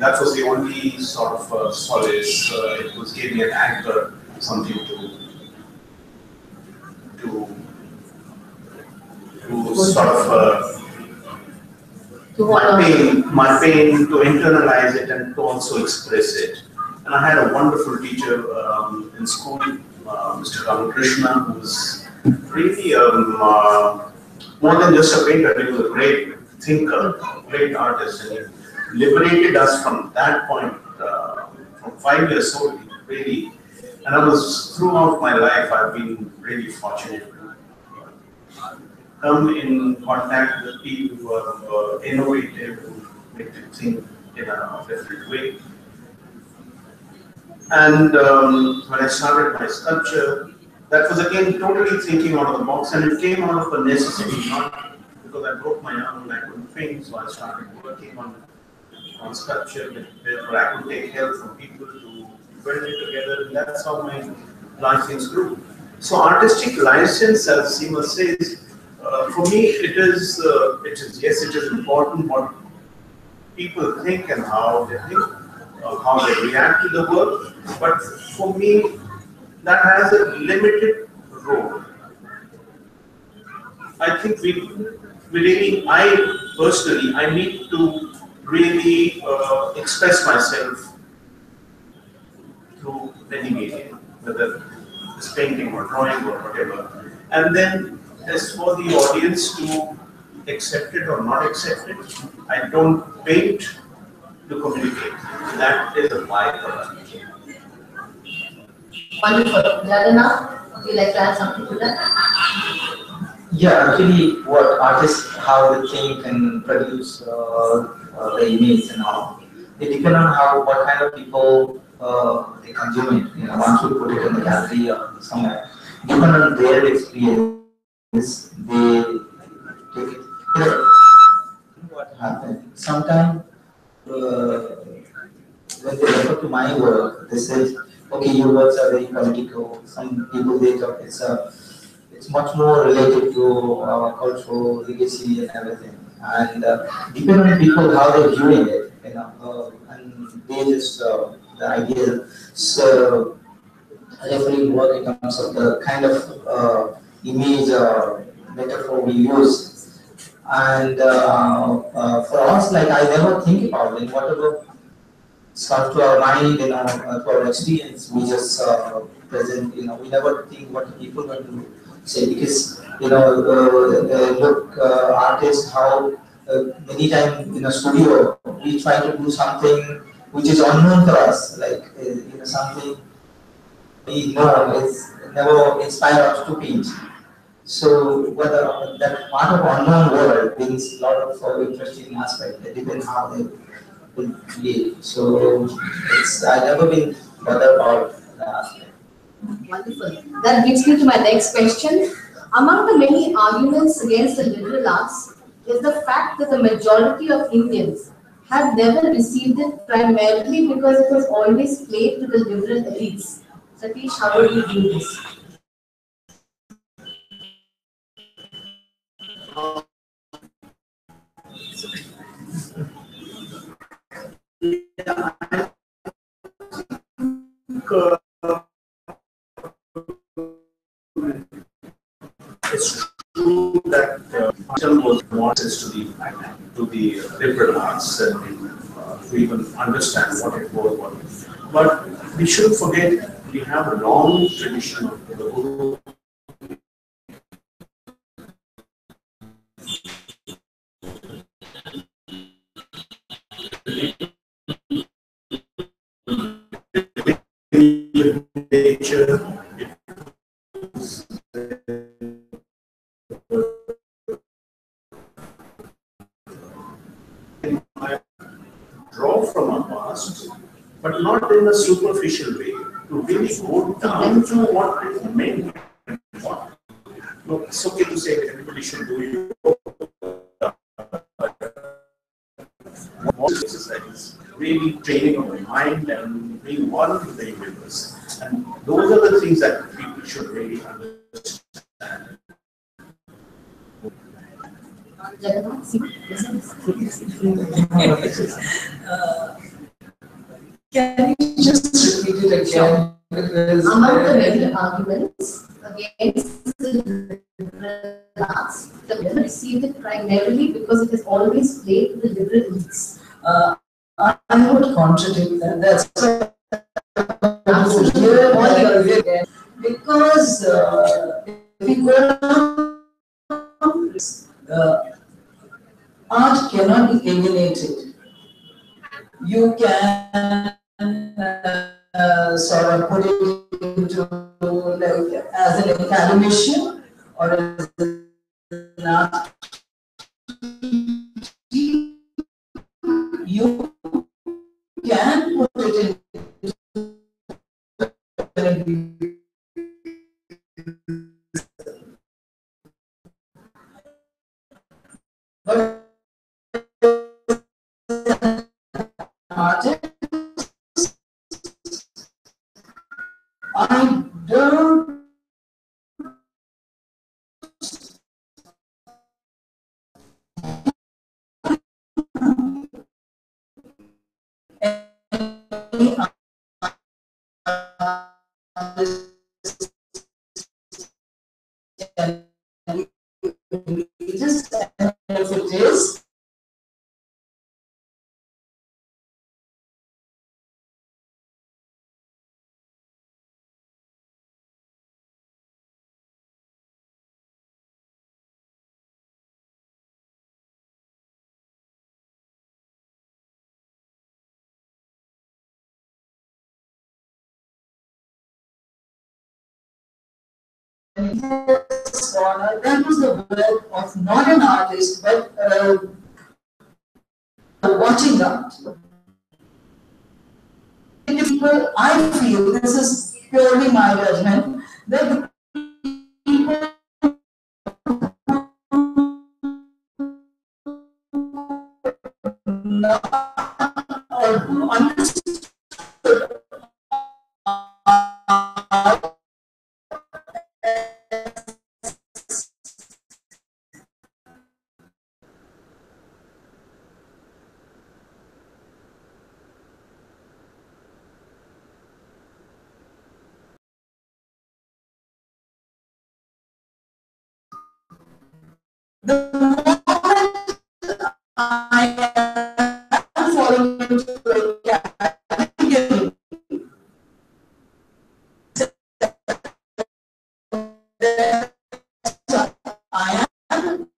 that was the only sort of solace. It was gave me an anchor, something to sort of my pain, to internalize it and to also express it. And I had a wonderful teacher in school, Mr. Ramakrishna, who was really more than just a painter. He was a great thinker, great artist, and he liberated us from that point. From 5 years old, really. And I was throughout my life, I've been really fortunate to come in contact with people who are innovative, who make you think in a different way. And when I started my sculpture, that was again totally thinking out of the box, and it came out of a necessity, not because I broke my arm and I couldn't paint, so I started working on sculpture where I could take help from people to build it together, and that's how my license grew. So artistic license, as Seema says, for me it is yes, it is important what people think and how they think, how they react to the work, but for me that has a limited role. I think we really, I need to really express myself through any medium, whether it's painting or drawing or whatever. And then as for the audience to accept it or not accept it, I don't paint to communicate. That is a byproduct. Wonderful. Jagana, would you like to add something to that? Yeah, actually, what artists, how they think and produce the image and all, they depend on what kind of people they consume it. You know, once you put it in the gallery or somewhere, depending on their experience, they take it. You know, what happened? Sometimes when they refer to my work, they say, "Okay, your works are very political." Some people they talk it's much more related to our cultural legacy and everything. And depending on people how they're viewing it, you know, and they just the idea. So referring work in terms of the kind of image or metaphor we use. And for us, like I never think about it. Whatever comes to our mind, you know, to our experience, we just present. You know, we never think what people are going to say because you know, look, artists how many times in a studio we try to do something which is unknown to us, like you know, something we know is never inspired us to paint. So whether that part of unknown world brings a lot of interesting aspects. It depends how they will create. So I've never been bothered about that aspect. Wonderful. That brings me to my next question. Among the many arguments against the liberal arts is the fact that the majority of Indians have never received it primarily because it was always played to the liberal elites. Satish, how would you view this? It's true that was wants to the liberal arts and to even understand what it was. But we shouldn't forget we have a long tradition of the Guru culture. I draw from our past, but not in a superficial way, to really go down to what it meant. No, it's okay to say that everybody should do yoga. Exercise, really training of the mind and being one with the universe. And those are the things that people should really understand. Can you just repeat it again? Among the many arguments against the liberal arts, the women received it primarily because it has always played to the liberal elites. I would contradict that. That's because if we go down, art cannot be alienated. You can sort of put it into like as an academician or as an art. You can put it in. But artist, I don't just if it is. That was the work of not an artist, but watching art. People, I feel, this is purely my judgment, that the people who understood the moment I am falling into a category, I am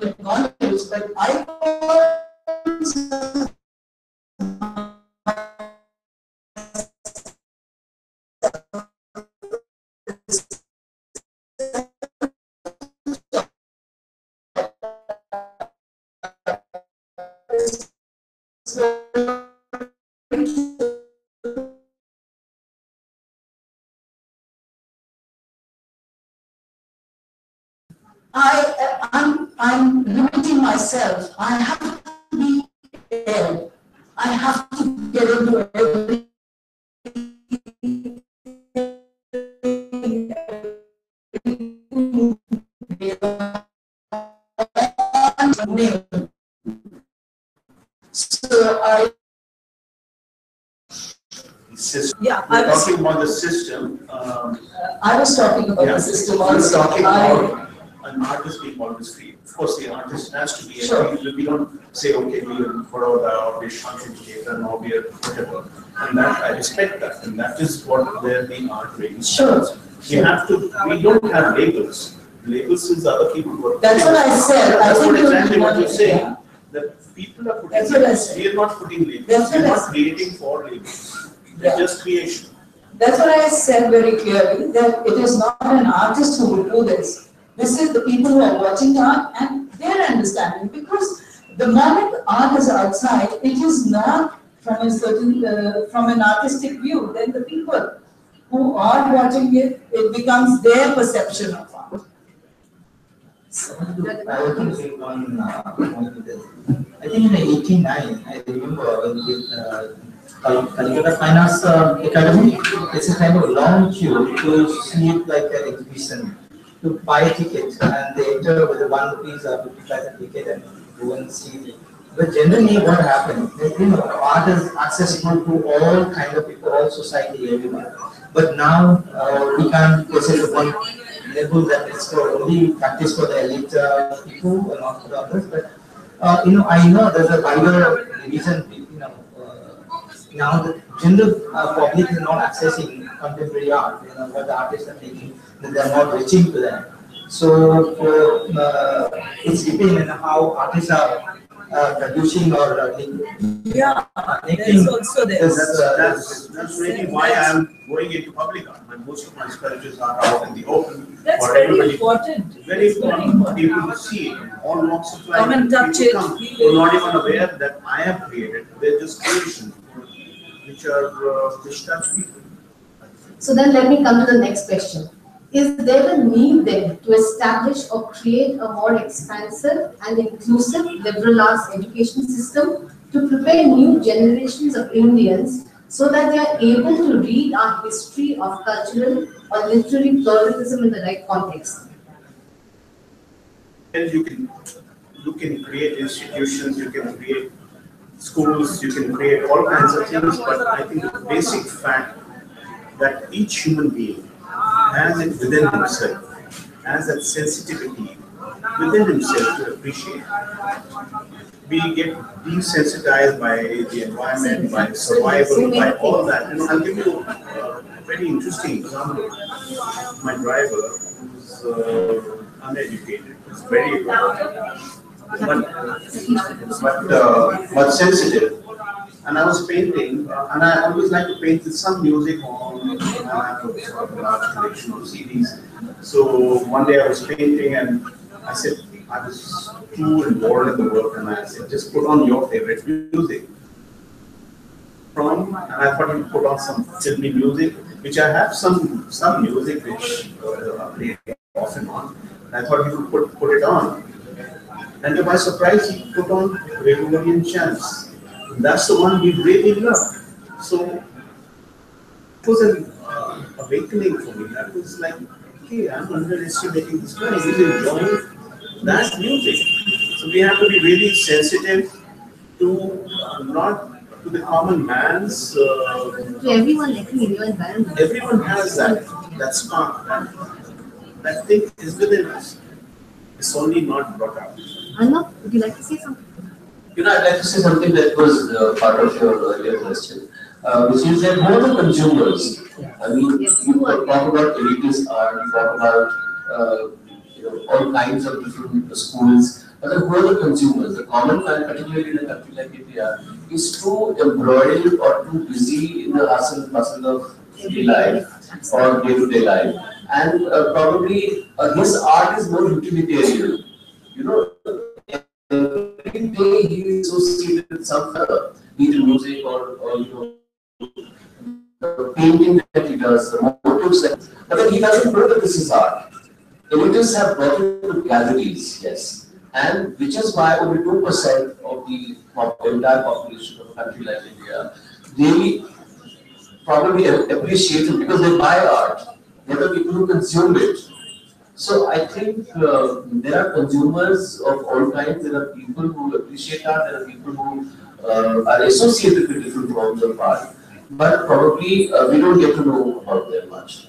acknowledged, but I I'm limiting myself. I have to be there. I have to get into every so Yeah, I was talking about the system. I was talking about the system. I was talking about an artist being always free. Of course, the artist has to be. Sure. We don't say, okay, we will put out our audition theater or we are whatever. And that I respect that, and that is what where the art really starts. We have to. We don't have labels. Labels is other people who are. That's what I said. That's I think what exactly what you're saying. Yeah. That people are putting. That's what I said. We are not putting labels. That's We are what I not said. creating for labels. They're just creation. That's what I said very clearly, that it is not an artist who will do this. This is the people who are watching art and their understanding. Because the moment art is outside, it is not from a certain, from an artistic view. Then the people who are watching it, it becomes their perception of art. I want to say one point with this. I think in 1989, I remember when the Calcutta Fine Arts Academy, it's a kind of long queue to see it like an exhibition, to buy a ticket, and they enter with a 1 rupees or 55 ticket and go and see it. But generally, what happens, art is accessible to all kind of people, all society, everyone. But now we can't process it one level that it's for only practice for the elite people and not for the others. But I know there's a wider reason. Now the general public is not accessing contemporary art. What the artists are making, that they're not reaching to them. So it's depending on how artists are producing or There's also this. That's really why I'm going into public art. Most of my sculptures are out in the open. That's for very everybody. important. Very important for people to see it. All walks of life. Come and touch people it. come who are not even aware that I have created. They're just creations which touch people. So then let me come to the next question. Is there a need then to establish or create a more expansive and inclusive liberal arts education system to prepare new generations of Indians so that they are able to read our history of cultural or literary pluralism in the right context? And you can create institutions, you can create schools, you can create all kinds of things, but I think the basic fact that each human being has it within himself, has that sensitivity within himself to appreciate. We get desensitized by the environment, by survival, by all that. I'll give you a very interesting example. My driver, who's uneducated, is very but sensitive. And I was painting, and I always like to paint with some music on. I have a large collection of CDs. So one day I was painting, and I said, I was too involved in the work, and I said, just put on your favorite music. And I thought you put on some filmy music, which I have some music which I play off and on. And I thought you could put it on. And to my surprise, he put on Gregorian chants. That's the one we really love. So it was an awakening for me. I was like, okay, I'm underestimating this guy. He's enjoying that music. So we have to be really sensitive to not to the common man's. To everyone living in your environment. Everyone has that spark, that thing is within us. It's only not brought out. Anna, would you like to say something? I'd like to say something that was part of your earlier question, which is that who are the consumers? I mean, you talk about elitist art, you talk about all kinds of different schools, but then who are the consumers? The common man, particularly in a country like India, is too embroiled or too busy in the hustle and bustle of daily life or day-to-day life, and probably his art is more utilitarian. Every day he is associated with some either music or painting that he does, the motives but then he doesn't know that this is art. Elitists have brought it to galleries, yes, and which is why only 2% of the entire population of a country like India really probably appreciate it because they buy art. They are the people who consume it. So I think there are consumers of all kinds. There are people who appreciate art. There are people who are associated with different forms of art. But probably we don't get to know about them much.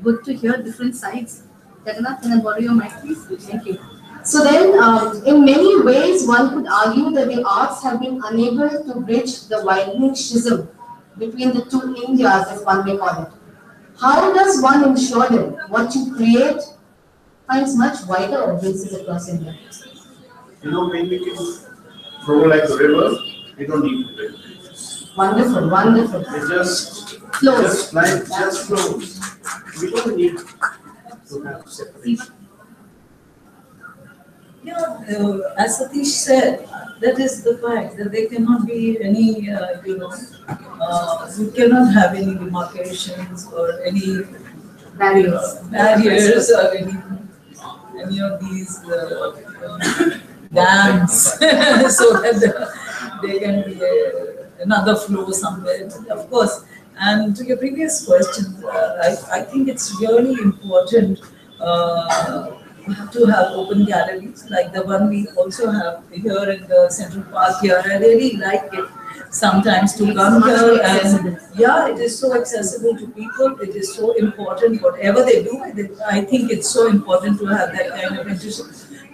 Good to hear different sides. Jagannatha, can I borrow your mic, please? Thank you. So then, in many ways, one could argue that the arts have been unable to bridge the widening schism between the two Indias, if one may call it. How does one ensure that what you create finds much wider audiences across India? When we can grow like the river, we don't need to build bridges. Wonderful, wonderful. We just Flows. Just like just flows. We don't need to have separation. Yeah, as Satish said, that is the fact that there cannot be any, you cannot have any demarcations or any barriers or any of these dams so that there can be another flow somewhere. Of course, and to your previous question, I think it's really important to have open galleries like the one we also have here in the Central Park here. I really like it sometimes to come here, and yeah, it is so accessible to people. It is so important, whatever they do. I think it's so important to have that kind of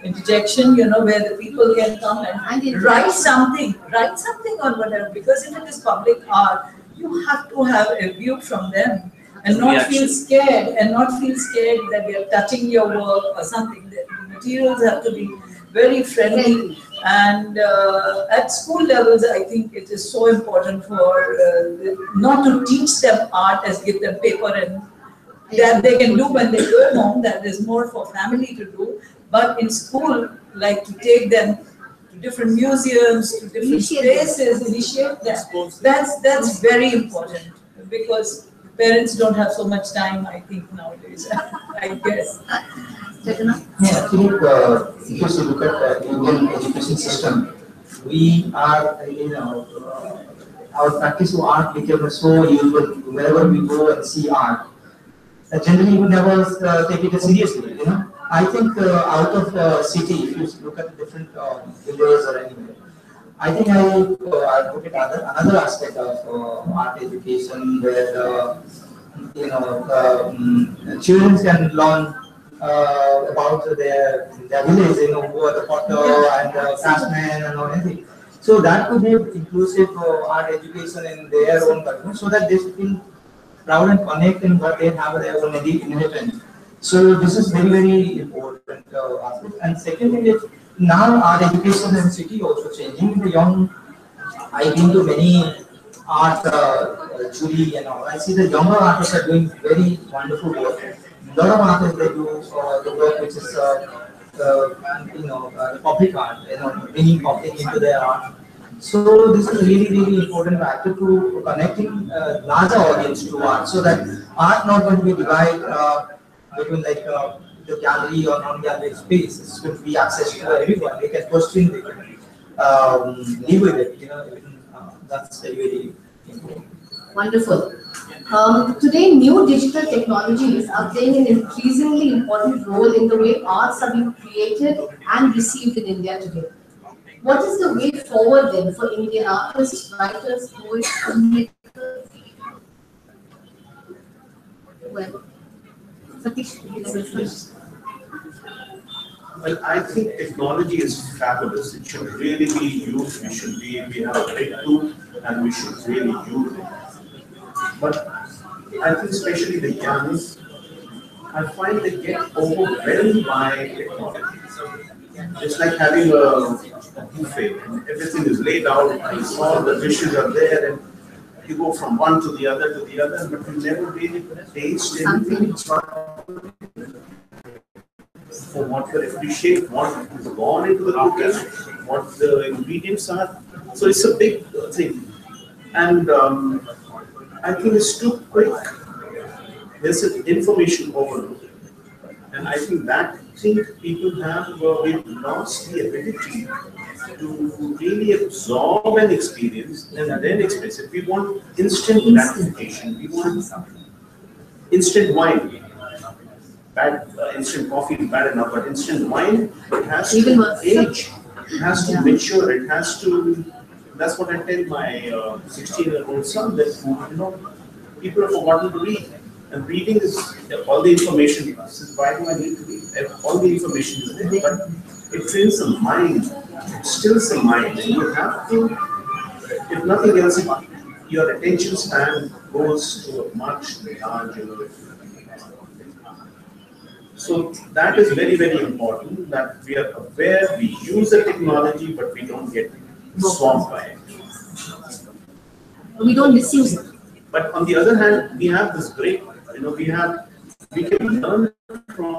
interjection, where the people can come and write something on whatever, because if it is public art, you have to have a view from them and not feel scared that they are touching your work or something. The materials have to be very friendly, and at school levels, I think it is so important for not to teach them art as give them paper and that they can do when they go home. That is more for family to do. But in school, like to take them to different museums, to different spaces, initiate them. That's very important, because parents don't have so much time, I think, nowadays. I guess. Yeah, actually, if you look at the Indian education system, we are, our practice of art became so usual. Wherever we go and see art, generally we never take it seriously. I think out of city, if you look at different villages or anywhere, I think I look at another aspect of art education where children can learn about their village, who are the potter and the craftsmen and all anything. So that could be inclusive art education in their own country, so that they feel proud and connect in what they have their own inheritance. So this is very, very important aspect. And second thing is, now art education in city also changing. The young, I've been to many art jury and all. I see the younger artists are doing very wonderful work. A lot of artists, they do the work which is public art, bringing public into their art. So this is really, really important factor to connecting larger audience to art, so that art not going to be divided between the gallery or non-gallery space. It's going to be access to everyone. They can question, they can live with it. That's very, very important. Wonderful. Today, new digital technologies are playing an increasingly important role in the way arts are being created and received in India today. What is the way forward then for Indian artists, writers, poets, filmmakers? Well, Satish, Well, I think technology is fabulous. It should really be used. We have a big tool and we should really use it. But I think especially the young, I find they get overwhelmed by technology. It's like having a buffet and everything is laid out and all the dishes are there and you go from one to the other, but you never really taste anything. For what you appreciate, what is gone into the cooking, what the ingredients are. So it's a big thing. And I think it's too quick. There's an information overload. And I think that people have, we've lost the ability to really absorb an experience and then express it. We want instant gratification. We want instant wine. Instant coffee is bad enough, but instant wine, it has to age, it has to mature, it has to. That's what I tell my 16-year-old son, that people have forgotten to read. And reading is all the information. Why do I need to read? All the information is there, but it trains the mind, it stills the mind. You have to, if nothing else, your attention span goes to a much larger. So that is very, very important, that we are aware, we use the technology, but we don't get swamped by it. We don't misuse it. But on the other hand, we have this break. We can learn from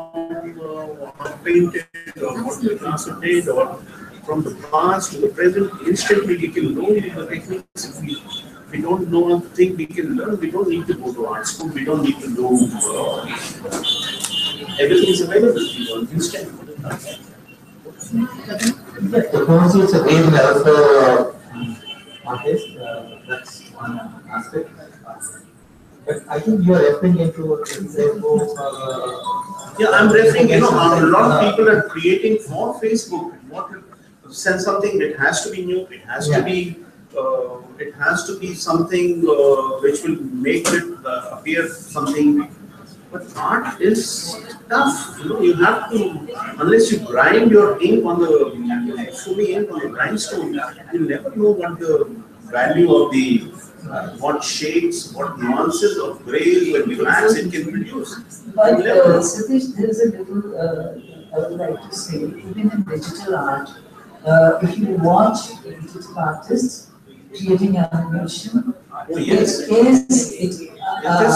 what painted or what Picasso did, or from the past to the present. Instantly, we can know the techniques. If we don't know one thing, we can learn. We don't need to go to art school. We don't need to do. Everything is available to you instantly. Technology is a great help for artists. That's one aspect. But I think you are referring into Facebook. Yeah, I'm referring. A lot of people are creating for Facebook. Want to send something. It has to be new. It has to be. It has to be something which will make it appear something. But art is tough. You have to, unless you grind your ink on the fully ink on the grindstone, you'll never know what the value of the what shades, what nuances of grays and blacks it can produce. But Satish, there is a little I would like to say, even in digital art, if you watch digital artists creating animation, it is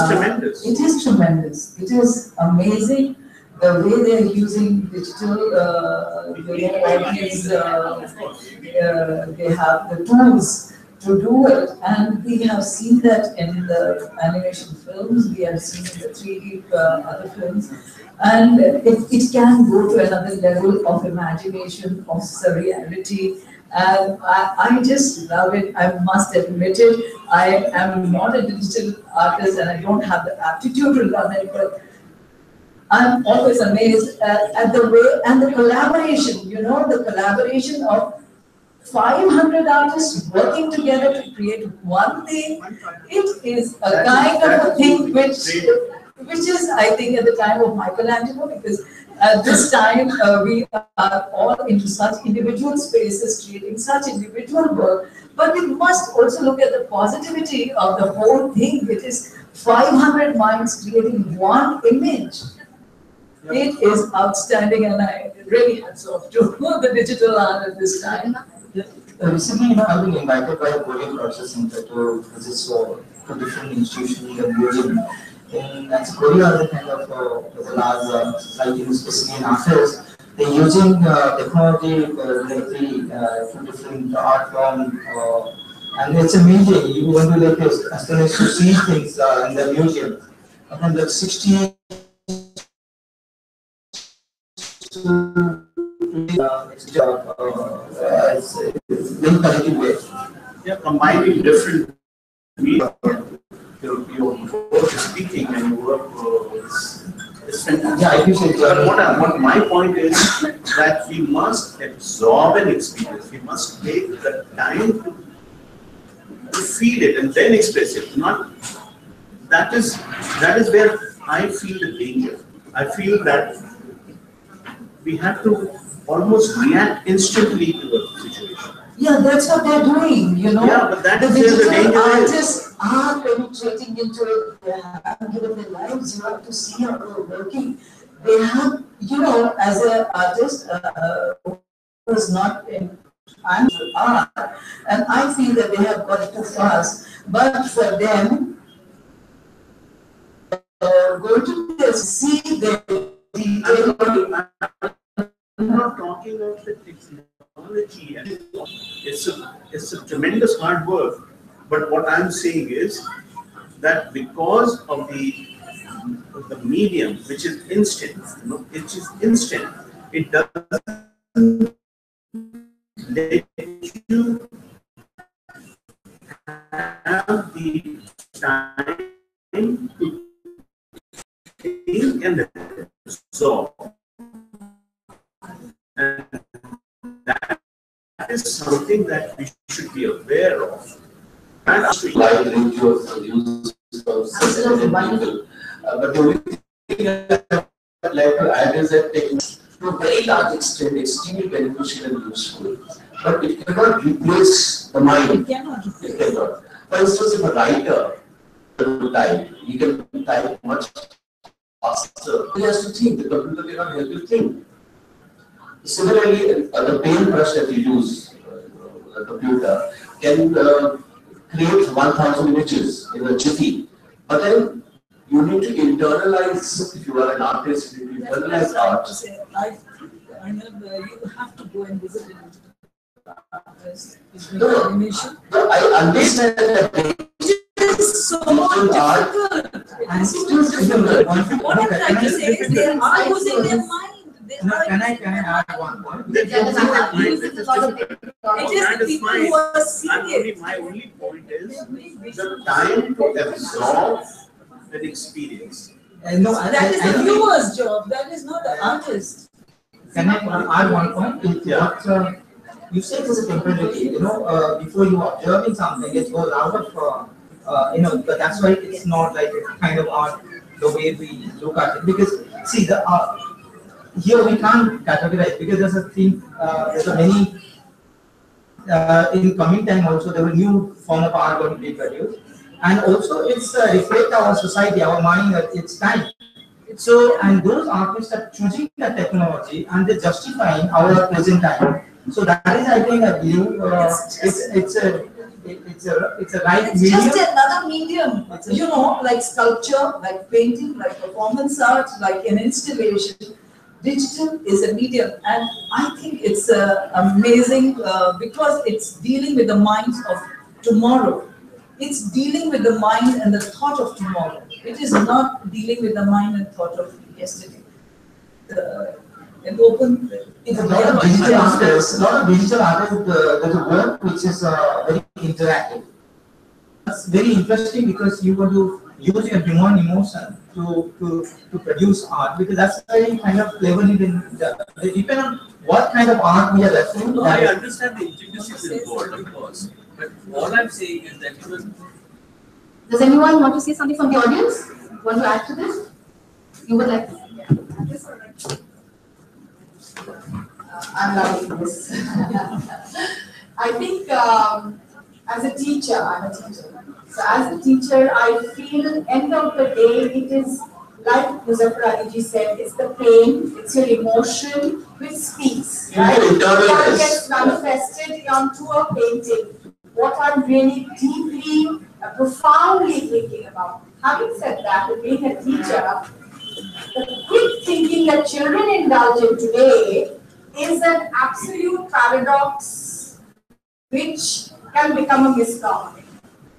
tremendous. It is tremendous. It is amazing the way they are using digital. They have the tools to do it, and we have seen that in the animation films. We have seen in the 3D other films, and it can go to another level of imagination, of surreality. And I just love it. I must admit it. I am not a digital artist and I don't have the aptitude to learn it, but I'm always amazed at the way and the collaboration, the collaboration of 500 artists working together to create one thing. It is a kind of a thing which is, I think, at the time of Michelangelo, because at this time we are all into such individual spaces, creating such individual work, but we must also look at the positivity of the whole thing. It is 500 minds creating one image. It is outstanding, and I really hats off to the digital art at this time. Recently, I've been invited by a Korean Culture Center to visit two different institutions and museum. In Korea, the kind of the large society, especially in artists, they're using technology lately to different art form, and it's amazing. You want to like astonished to see things in the museum. And then the 60 it's very positive way. Yeah, combining different media. Your work is speaking and your work is fantastic. Yeah, I appreciate that. But what my point is that we must absorb an experience. We must take the time to feel it and then express it. That is where I feel the danger. I feel that we have to almost react instantly to the situation. Yeah, that's what they're doing, Yeah, but that is where the danger artists are penetrating into it. They have given their lives. You have to see how they're working. They have, as an artist who is not in art, and I feel that they have got too fast. But for them, go to see the detail. I'm not talking of the technology. It's a tremendous hard work. But what I'm saying is that because of the medium, which is instant, it doesn't let you have the time to think and absorb. And that is something that we should be aware of. And wide range of use of certain people. But the only thing I'd like to add is that techniques, to a very large extent, extremely beneficial and useful. But it cannot replace the mind. It cannot. For instance, if a writer type, he can type much faster. He has to think. The computer cannot help you think. Similarly, the paintbrush that you use, the computer, can create 1,000 images in a jiffy. But then you need to internalize, if you are an artist, you need to internalize art. I know you have to go and visit an animation. No, I understand that. It is so difficult. And still difficult. What I'm trying to say is they are using their mind. Can I add one point? It is the people who are seeing it. My only point is the time to absorb an experience. No, that is the viewer's job. That is not the artist. Can I add one point? Yeah. You say this is temporary. Before you are observing something, it goes out of. But that's why it's not like a kind of art the way we look at it. Because see, the here we can't categorize because there's a thing. There's a many. In coming time also there will new form of art going to be produced, and also it's reflect our society, our mind at its time. So and those artists are choosing the technology and they're justifying our present time. So that is, I think, I believe it's a right it's medium. Just another medium, like sculpture, like painting, like performance art, like an installation. Digital is a medium, and I think it's amazing because it's dealing with the minds of tomorrow. It's dealing with the mind and the thought of tomorrow. It is not dealing with the mind and thought of yesterday. An open. It's a lot of digital artists. There's a work which is very interactive. That's very interesting because you want to use your human emotion to produce art, because that's very kind of cleverly depending on what kind of art we are referring to. No, I understand the intricacies involved, of course. But all I'm saying is that Does anyone want to say something from the audience? Want to add to this? You would like to? I'm loving this. I think as a teacher, I'm a teacher. So as a teacher, I feel end of the day, it is like Muzaffar Ali ji said, it's the pain, it's your emotion which speaks, right? What gets manifested onto a painting. What I'm really deeply, profoundly thinking about. Having said that, being a teacher, the quick thinking that children indulge in today is an absolute paradox which can become a misnomer.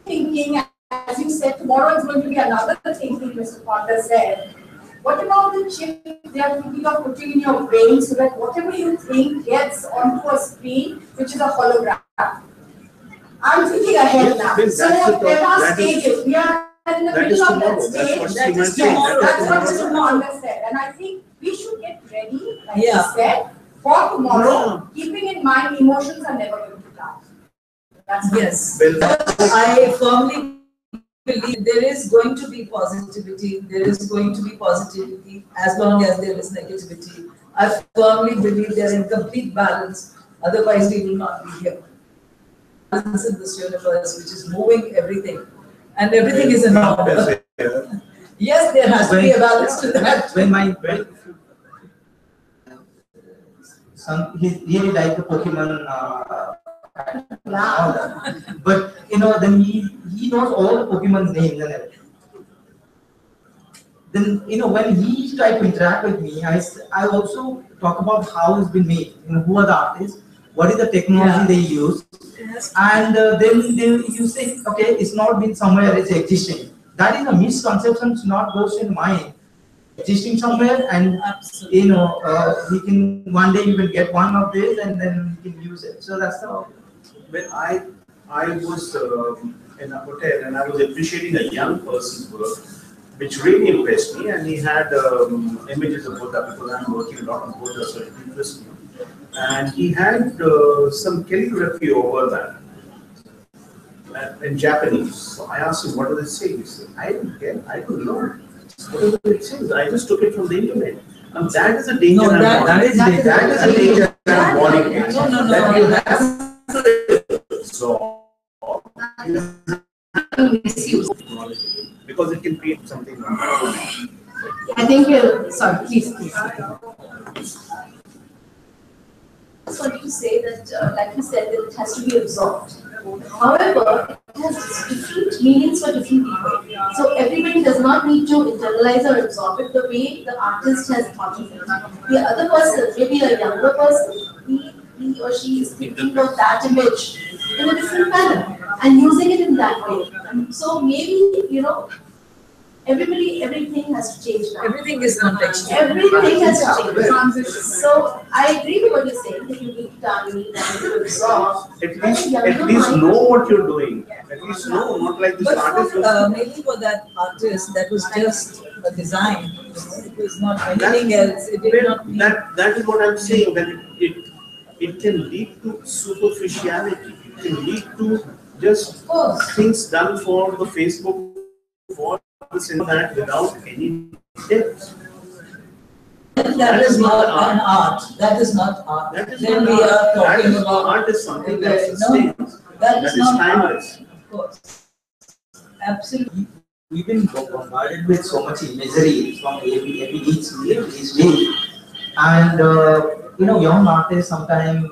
Thinking, as you said, tomorrow is going to be another thinking, Mr. Ponda said. What about the chip they are thinking of putting in your brain so that whatever you think gets onto a screen, which is a hologram? I'm thinking ahead now. So there are stages. We are in the middle of that stage. That's what Mr. Ponda said. And I think we should get ready, like you said, for tomorrow, keeping in mind emotions are never going to die. Yes. I firmly believe there is going to be positivity. There is going to be positivity as long as there is negativity. I firmly believe they are in complete balance. Otherwise, we will not be here. Balance in this universe, which is moving everything, and everything is in order. Yes, there has to be a balance to that. When my son, he really liked the Pokemon. But then he knows all the Pokemon's names and everything. Then when he tried to interact with me, I also talk about how it's been made. Who are the artists? What is the technology they use? And then you say, okay, it's not been somewhere, it's existing. That is a misconception. It's not goes in mind. Existing somewhere, and we can one day you will get one of these and then we can use it. So that's the. When I was in a hotel and I was appreciating a young person's work, which really impressed me, and he had images of Buddha because I'm working a lot on Buddha, so it interests me. And he had some calligraphy over that in Japanese. So I asked him, what does it say? He said, I don't care, I don't know. What it says? I just took it from the internet. And that is a danger. No, that is a danger I'm warning you. No. So, because it can create something. I think, sorry, please. I just wanted to say that, like you said, it has to be absorbed. However, it has to internalize or absorb it the way the artist has thought of it. The other person, maybe a younger person, he or she is thinking of that image in a different manner and using it in that way. And so maybe, everything has to change now. Everything is contextual. Everything has to change. So I agree with what you're saying, that you need time, you need to absorb. At least know what you're doing. At least know, not like this But artist. maybe for that artist, that was just a design. It was not anything else. It did not mean. That is what I'm saying. That it can lead to superficiality. It can lead to just things done for the Facebook, for this and that, without any depth. That is not an art. That is not art. Then we are talking about art is something that sustains. That is not timeless. Of course. Absolutely. We've been bombarded with so much imagery from every each day, and young artists sometimes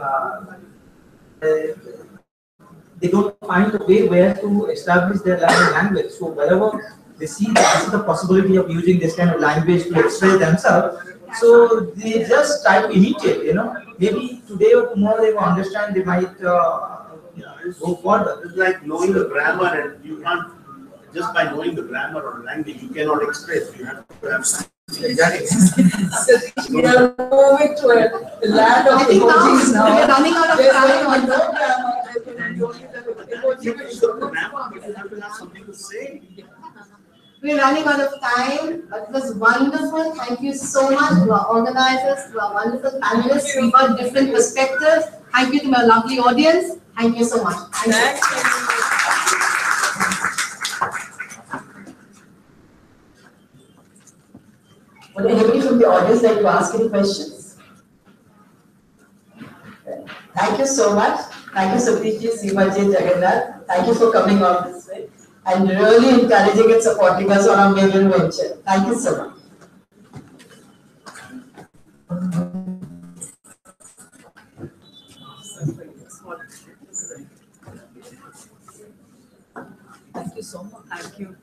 they don't find a way where to establish their language. So wherever they see that this is the possibility of using this kind of language to express themselves, so they just try to imitate. Maybe today or tomorrow they will understand. They might go further. It's like knowing the grammar, and you can't just by knowing the grammar or language you cannot express. You have to have something. Exactly. We are moving to a land of emojis now. We're running out of time. No grammar. You can use the grammar, but you have to have something to say. We're running out of time, but it was wonderful. Thank you so much to our organizers, to our wonderful panelists. We got different perspectives. Thank you to my lovely audience. Thank you so much. Thank you. Would anybody from the audience like to ask any questions? Thank you so much. Thank you, Sabriji, Seemaji, Jagannath. Thank you for coming on this way and really encouraging and supporting us on our maiden venture. Thank you so much. Thank you so much. Thank you.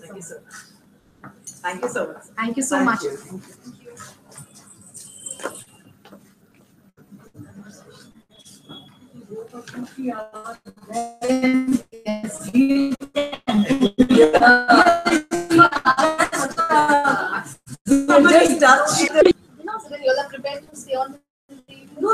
Thank you so much. Thank you so much. Thank you so much. Just touch. No, so then you're prepared to stay on. No,